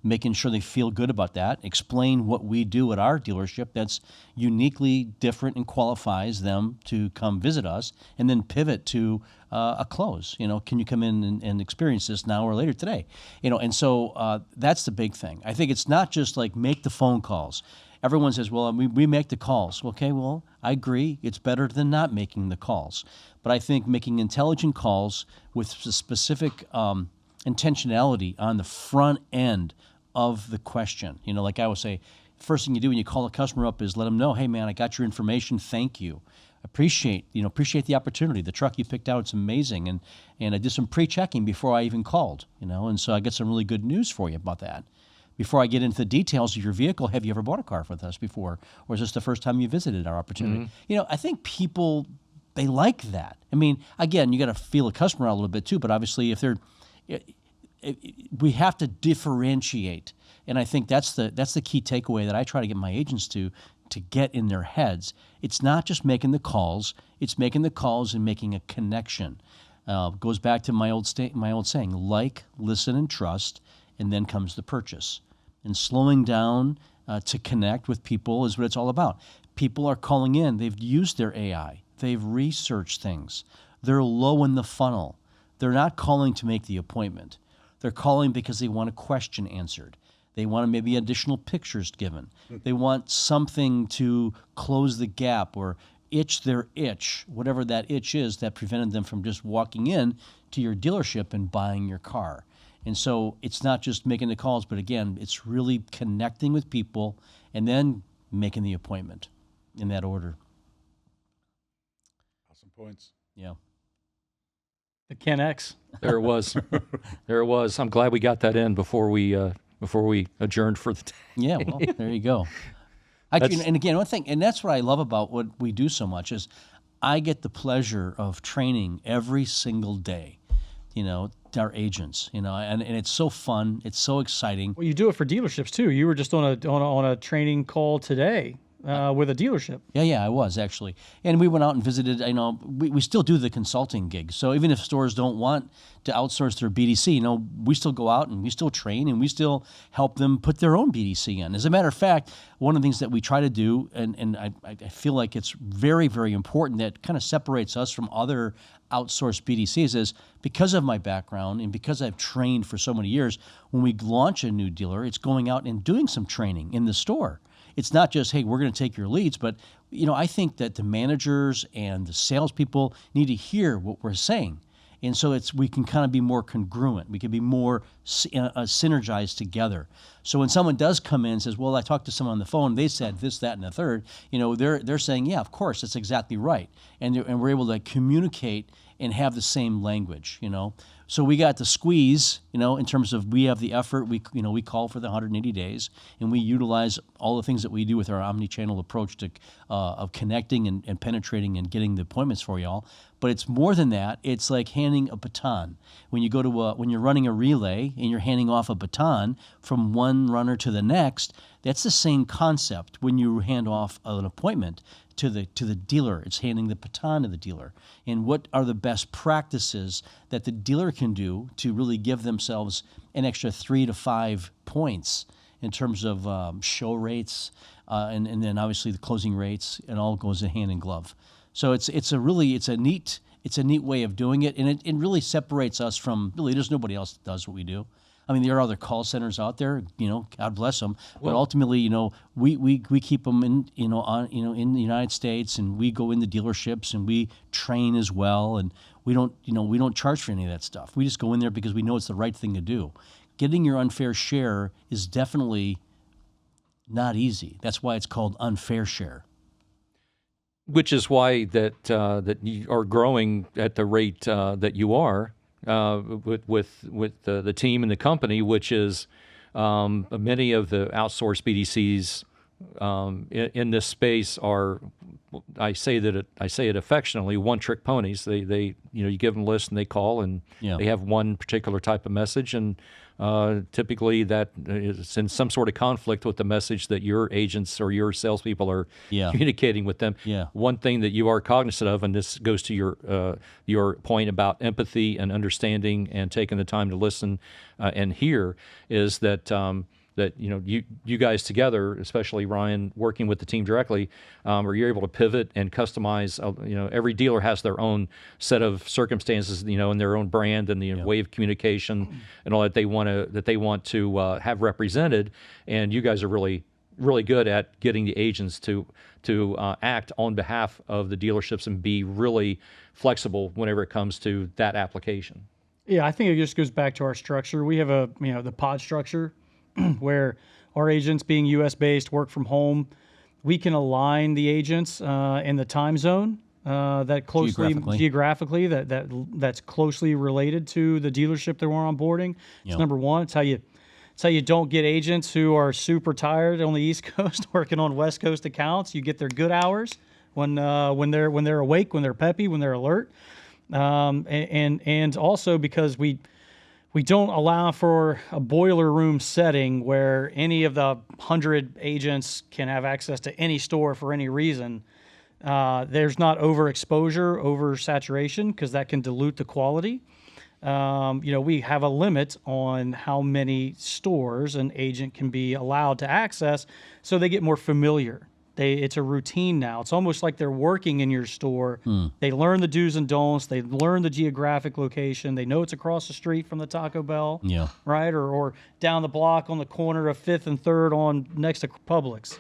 making sure they feel good about that, explain what we do at our dealership that's uniquely different and qualifies them to come visit us, and then pivot to a close. Can you come in and experience this now or later today? And so that's the big thing. I think it's not just like make the phone calls. Everyone says, well, we make the calls. Okay, well, I agree. It's better than not making the calls. But I think making intelligent calls with specific intentionality on the front end of the question. Like I would say, first thing you do when you call a customer up is let them know, hey man, I got your information, thank you. Appreciate the opportunity. The truck you picked out, it's amazing. And I did some pre-checking before I even called, and so I get some really good news for you about that. Before I get into the details of your vehicle, have you ever bought a car with us before? Or is this the first time you visited our opportunity? Mm-hmm. I think people, they like that. I mean, again, you got to feel a customer out a little bit too, but obviously if they're, we have to differentiate, and I think that's the key takeaway that I try to get my agents to get in their heads. It's not just making the calls; it's making the calls and making a connection. Goes back to my old saying: like, listen, and trust, and then comes the purchase. And slowing down to connect with people is what it's all about. People are calling in; they've used their AI, they've researched things, they're low in the funnel. They're not calling to make the appointment. They're calling because they want a question answered. They want maybe additional pictures given. They want something to close the gap or itch their itch, whatever that itch is that prevented them from just walking in to your dealership and buying your car. And so it's not just making the calls, but again, it's really connecting with people and then making the appointment in that order. Awesome points. Yeah. The Ken X. There it was. There it was. I'm glad we got that in before we adjourned for the day. Yeah, well, there you go. And again, one thing, and that's what I love about what we do so much is I get the pleasure of training every single day, our agents, and it's so fun. It's so exciting. Well, you do it for dealerships too. You were just on a training call today with a dealership. Yeah, I was actually. And we went out and visited, we still do the consulting gig. So even if stores don't want to outsource their BDC, we still go out and we still train and we still help them put their own BDC in. As a matter of fact, one of the things that we try to do, and I feel like it's very, very important that kind of separates us from other outsourced BDCs is because of my background and because I've trained for so many years, when we launch a new dealer, it's going out and doing some training in the store. It's not just, hey, we're going to take your leads, but I think that the managers and the salespeople need to hear what we're saying. And so we can kind of be more congruent. We can be more synergized together. So when someone does come in and says, well, I talked to someone on the phone, they said this, that, and the third, they're saying, yeah, of course, that's exactly right. And we're able to communicate and have the same language, So we got the squeeze, in terms of we have the effort, we call for the 180 days, and we utilize all the things that we do with our omni-channel approach to of connecting and penetrating and getting the appointments for y'all. But it's more than that. It's like handing a baton. When you go to when you're running a relay and you're handing off a baton from one runner to the next, that's the same concept when you hand off an appointment to the dealer. It's handing the baton to the dealer. And what are the best practices that the dealer can do to really give themselves an extra 3 to 5 points in terms of show rates, and then obviously the closing rates, and all goes hand in glove. So it's a neat way of doing it, and it really separates us from really. There's nobody else that does what we do. I mean, there are other call centers out there, God bless them. But ultimately, we keep them in the United States, and we go into dealerships and we train as well, and we don't charge for any of that stuff. We just go in there because we know it's the right thing to do. Getting your unfair share is definitely not easy. That's why it's called unfair share. Which is why that you are growing at the rate that you are. With the team and the company, which is many of the outsourced BDCs in this space are, I say it affectionately, one-trick ponies. They you give them a list and they call, and they have one particular type of message, and typically that is in some sort of conflict with the message that your agents or your salespeople are communicating with them. One thing that you are cognizant of, and this goes to your point about empathy and understanding and taking the time to listen and hear, is that you guys together, especially Ryan, working with the team directly, are you able to pivot and customize? Every dealer has their own set of circumstances, and their own brand and the way of communication and all that they want to have represented. And you guys are really, really good at getting the agents to act on behalf of the dealerships and be really flexible whenever it comes to that application. Yeah, I think it just goes back to our structure. We have the pod structure, where our agents, being U.S. based, work from home. We can align the agents in the time zone that closely geographically that's closely related to the dealership that we're onboarding. It's number one. It's how you don't get agents who are super tired on the East Coast working on West Coast accounts. You get their good hours when they're awake, when they're peppy, when they're alert, and also because we don't allow for a boiler room setting where any of the 100 agents can have access to any store for any reason. There's not overexposure, oversaturation, because that can dilute the quality. We have a limit on how many stores an agent can be allowed to access, so they get more familiar. It's a routine now. It's almost like they're working in your store. They learn the do's and don'ts. They learn the geographic location. They know it's across the street from the Taco Bell, right? Or down the block on the corner of 5th and 3rd on next to Publix.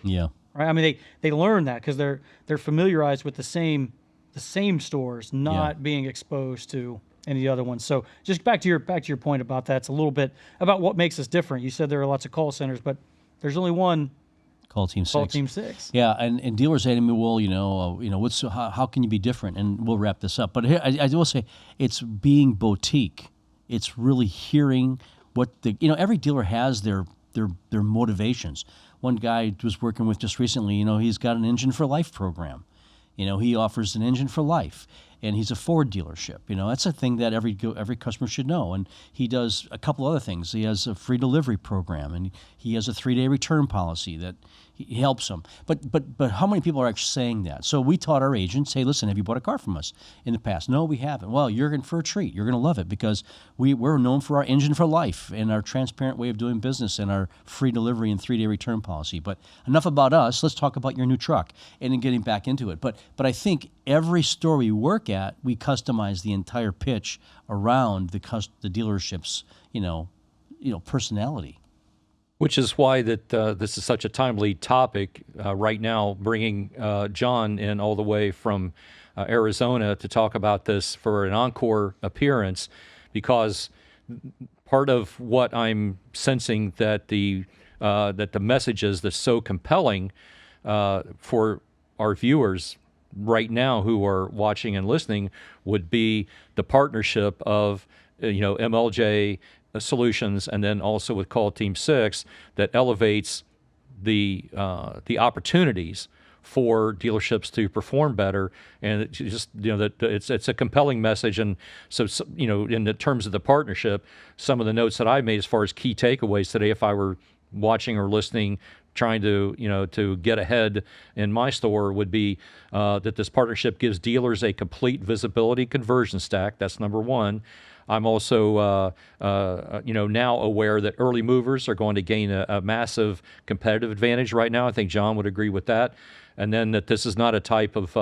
Right? I mean, they learn that because they're familiarized with the same stores, not being exposed to any other ones. So just back to your point about that. It's a little bit about what makes us different. You said there are lots of call centers, but there's only one. Call Team 6. Call Team 6. Yeah, and dealers say to me, well, how can you be different? And we'll wrap this up. But here, I will say, it's being boutique. It's really hearing what every dealer has their motivations. One guy was working with just recently, he's got an Engine for Life program. He offers an engine for life, and he's a Ford dealership. That's a thing that every customer should know. And he does a couple other things. He has a free delivery program, and he has a 3-day return policy that he helps them. But how many people are actually saying that? So we taught our agents, hey, listen, have you bought a car from us in the past? No, we haven't. Well, you're in for a treat. You're going to love it because we're known for our engine for life and our transparent way of doing business and our free delivery and 3-day return policy. But enough about us. Let's talk about your new truck and then getting back into it. But I think every store we work at, we customize the entire pitch around the dealership's, personality. Which is why that this is such a timely topic right now, bringing John in all the way from Arizona to talk about this for an encore appearance, because part of what I'm sensing that the that the message is that's so compelling for our viewers right now who are watching and listening would be the partnership of MLJ Solutions and then also with Call Team 6 that elevates the opportunities for dealerships to perform better, and it's just that it's a compelling message. And so in the terms of the partnership, some of the notes that I made as far as key takeaways today, if I were watching or listening, trying to to get ahead in my store, would be that this partnership gives dealers a complete visibility conversion stack. That's number one. I'm also, now aware that early movers are going to gain a massive competitive advantage right now. I think John would agree with that. And then that this is not a type of,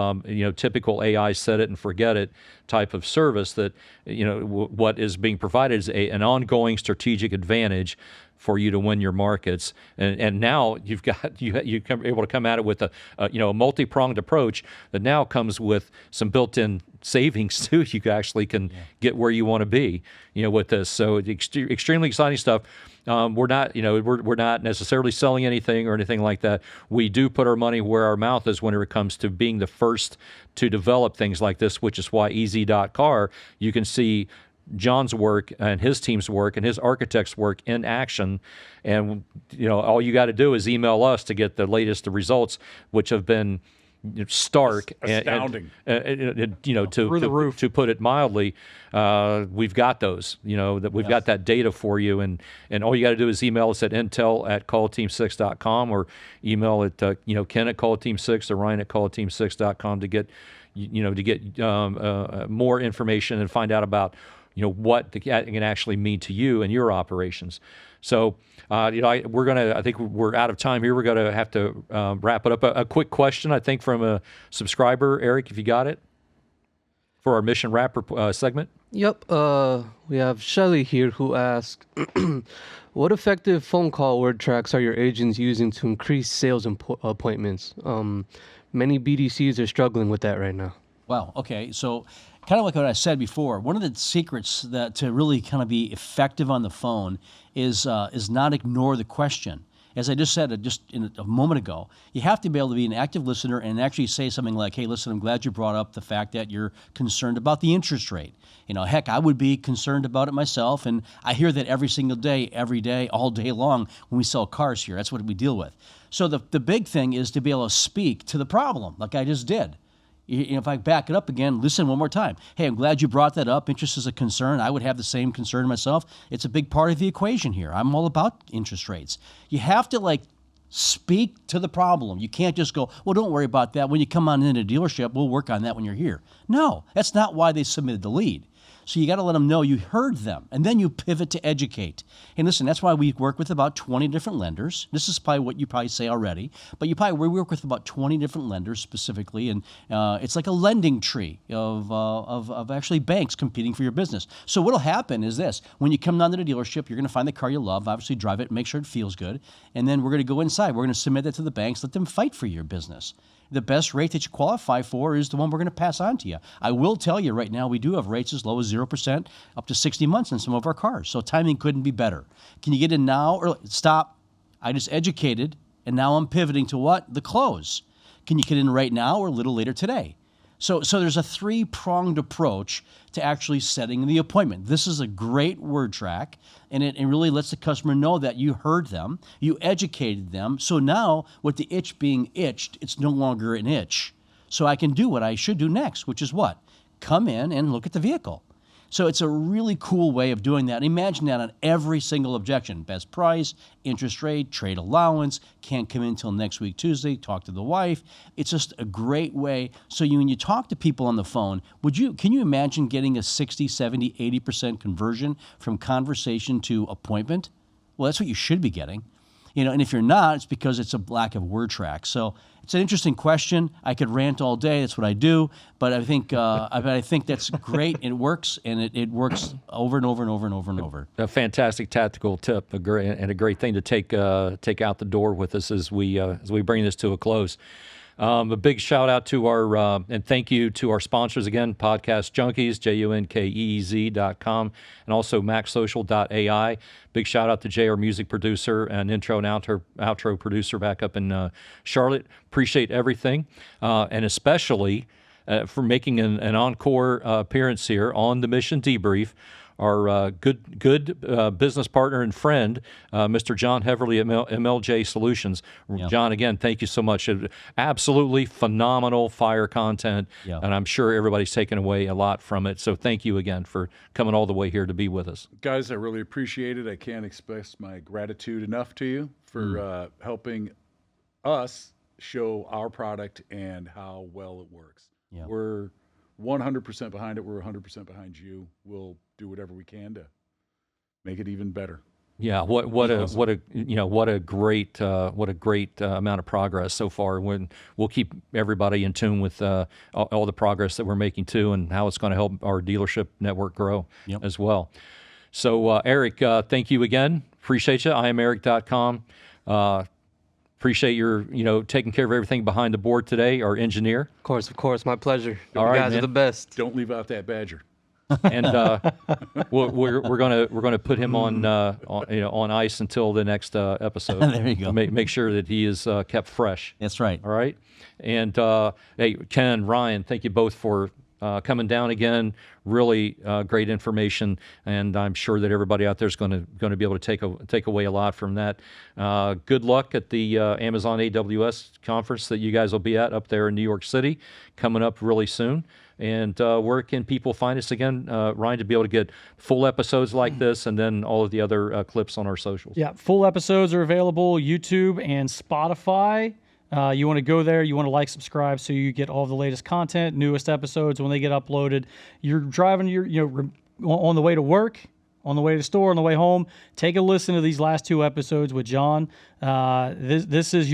typical AI set it and forget it type of service. That what is being provided is an ongoing strategic advantage for you to win your markets. And now you've got you're able to come at it with a multi-pronged approach that now comes with some built-in savings too. You actually can get where you want to be, with this. So extremely exciting stuff. We're not, we're not necessarily selling anything or anything like that. We do put our money where our mouth is when it comes to being the first to develop things like this, which is why EZ.car, you can see John's work and his team's work and his architect's work in action. And, all you got to do is email us to get the latest results, which have been stark, astounding, and through the roof. To put it mildly. We've got those, that we've got that data for you, and all you got to do is email us at intel@callteam6.com or email at Ken at callteam6 or Ryan at callteam6.com to get more information and find out about what it can actually mean to you and your operations. So, I think we're out of time here. We're going to have to wrap it up. A quick question, I think, from a subscriber, Eric, if you got it, for our Mission Wrapper segment. Yep. We have Shelly here who asks, what effective phone call word tracks are your agents using to increase sales appointments? Many BDCs are struggling with that right now. Wow. Okay. So kind of like what I said before, one of the secrets that to really kind of be effective on the phone is not ignore the question. As I just said just a moment ago, you have to be able to be an active listener and actually say something like, hey, listen, I'm glad you brought up the fact that you're concerned about the interest rate. Heck, I would be concerned about it myself, and I hear that every single day, every day, all day long when we sell cars here. That's what we deal with. So the big thing is to be able to speak to the problem like I just did. If I back it up again, listen one more time. Hey, I'm glad you brought that up. Interest is a concern. I would have the same concern myself. It's a big part of the equation here. I'm all about interest rates. You have to speak to the problem. You can't just go, well, don't worry about that. When you come on into a dealership, we'll work on that when you're here. No, that's not why they submitted the lead. So you got to let them know you heard them, and then you pivot to educate. And listen, that's why we work with about 20 different lenders. This is probably what you probably say already, but we work with about 20 different lenders specifically, and it's like a lending tree of actually banks competing for your business. So what'll happen is this: when you come down to the dealership, you're going to find the car you love, obviously drive it, make sure it feels good, and then we're going to go inside. We're going to submit that to the banks, let them fight for your business. The best rate that you qualify for is the one we're going to pass on to you. I will tell you right now, we do have rates as low as 0% up to 60 months in some of our cars. So timing couldn't be better. Can you get in now or stop? I just educated, and now I'm pivoting to what? The close. Can you get in right now or a little later today? So there's a three-pronged approach to actually setting the appointment. This is a great word track, and it really lets the customer know that you heard them, you educated them. So now, with the itch being itched, it's no longer an itch. So I can do what I should do next, which is what? Come in and look at the vehicle. So it's a really cool way of doing that. Imagine that on every single objection: best price, interest rate, trade allowance, can't come in until next week Tuesday, talk to the wife. It's just a great way. So when you talk to people on the phone, can you imagine getting a 60, 70, 80% conversion from conversation to appointment? Well, that's what you should be getting. And if you're not, it's because it's a lack of word track. So it's an interesting question. I could rant all day. That's what I do. But I think that's great. It works, and it works over and over and over and over and over. A fantastic tactical tip, a great thing to take out the door with us as we bring this to a close. A big shout out to our, and thank you to our sponsors again, Podcast Junkies, JUNKEEZ.com, and also MacSocial.ai. Big shout out to Jay, our music producer and intro and outro producer back up in Charlotte. Appreciate everything, and especially for making an encore appearance here on the Mission Debrief. Our good business partner and friend, Mr. John Heverly at MLJ Solutions. Yeah. John, again, thank you so much. Absolutely phenomenal fire content, and I'm sure everybody's taken away a lot from it. So thank you again for coming all the way here to be with us. Guys, I really appreciate it. I can't express my gratitude enough to you for helping us show our product and how well it works. Yeah. We're 100% behind it. We're 100% behind you. We'll do whatever we can to make it even better. Yeah, what a great amount of progress so far. When we'll keep everybody in tune with all the progress that we're making too, and how it's going to help our dealership network grow as well. So Eric, thank you again. Appreciate you. IamEric.com. Appreciate your, taking care of everything behind the board today. Our engineer. Of course, my pleasure. All You right, guys man. are the best. Don't leave out that badger. And we're gonna put him on ice until the next episode. There you go. Make sure that he is kept fresh. That's right. All right. And hey, Ken, Ryan, thank you both for coming down again. Really great information, and I'm sure that everybody out there is going to be able to take away a lot from that. Good luck at the Amazon AWS conference that you guys will be at up there in New York City, coming up really soon. And where can people find us again, Ryan, to be able to get full episodes like this, and then all of the other clips on our socials? Yeah, full episodes are available YouTube and Spotify. You want to go there, you want to subscribe, so you get all the latest content, newest episodes when they get uploaded. You're driving, on the way to work, on the way to the store, on the way home. Take a listen to these last two episodes with John. This is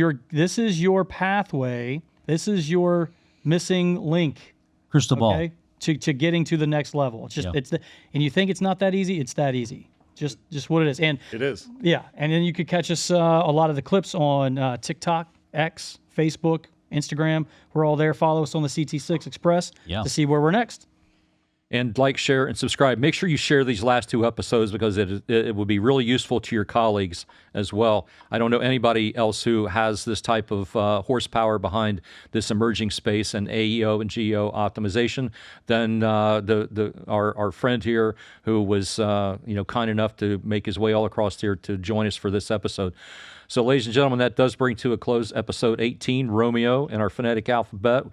your pathway. This is your missing link. Crystal ball. Okay, to getting to the next level. It's just and you think it's not that easy. It's that easy. Just what it is. And It is. yeah, and then you could catch us a lot of the clips on TikTok, X, Facebook, Instagram. We're all there. Follow us on the CT6 Express to see where we're next. And like, share, and subscribe. Make sure you share these last two episodes, because it would be really useful to your colleagues as well. I don't know anybody else who has this type of horsepower behind this emerging space and AEO and GEO optimization than our friend here, who was kind enough to make his way all across here to join us for this episode. So, ladies and gentlemen, that does bring to a close episode 18, Romeo, in our phonetic alphabet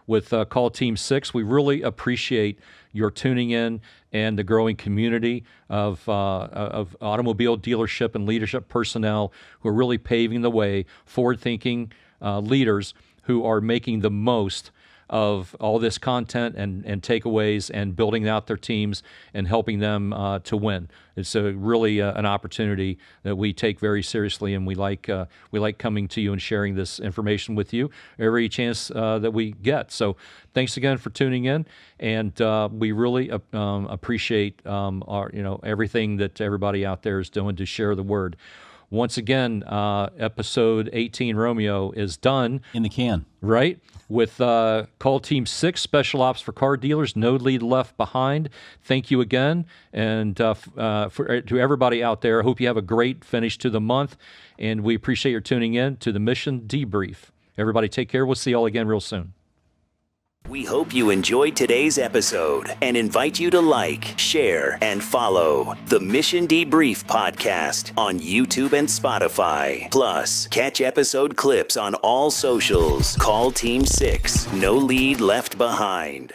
with Call Team 6. We really appreciate your tuning in and the growing community of automobile dealership and leadership personnel who are really paving the way, forward-thinking leaders who are making the most of all this content and takeaways, and building out their teams and helping them to win. It's really an opportunity that we take very seriously, and we like coming to you and sharing this information with you every chance that we get. So thanks again for tuning in, and we really appreciate everything that everybody out there is doing to share the word. Once again, episode 18, Romeo, is done. In the can. Right? With Call Team 6, Special Ops for Car Dealers, no lead left behind. Thank you again. And to everybody out there, I hope you have a great finish to the month. And we appreciate your tuning in to the Mission Debrief. Everybody take care. We'll see you all again real soon. We hope you enjoyed today's episode and invite you to like, share, and follow the Mission Debrief podcast on YouTube and Spotify. Plus, catch episode clips on all socials. Call Team 6, no lead left behind.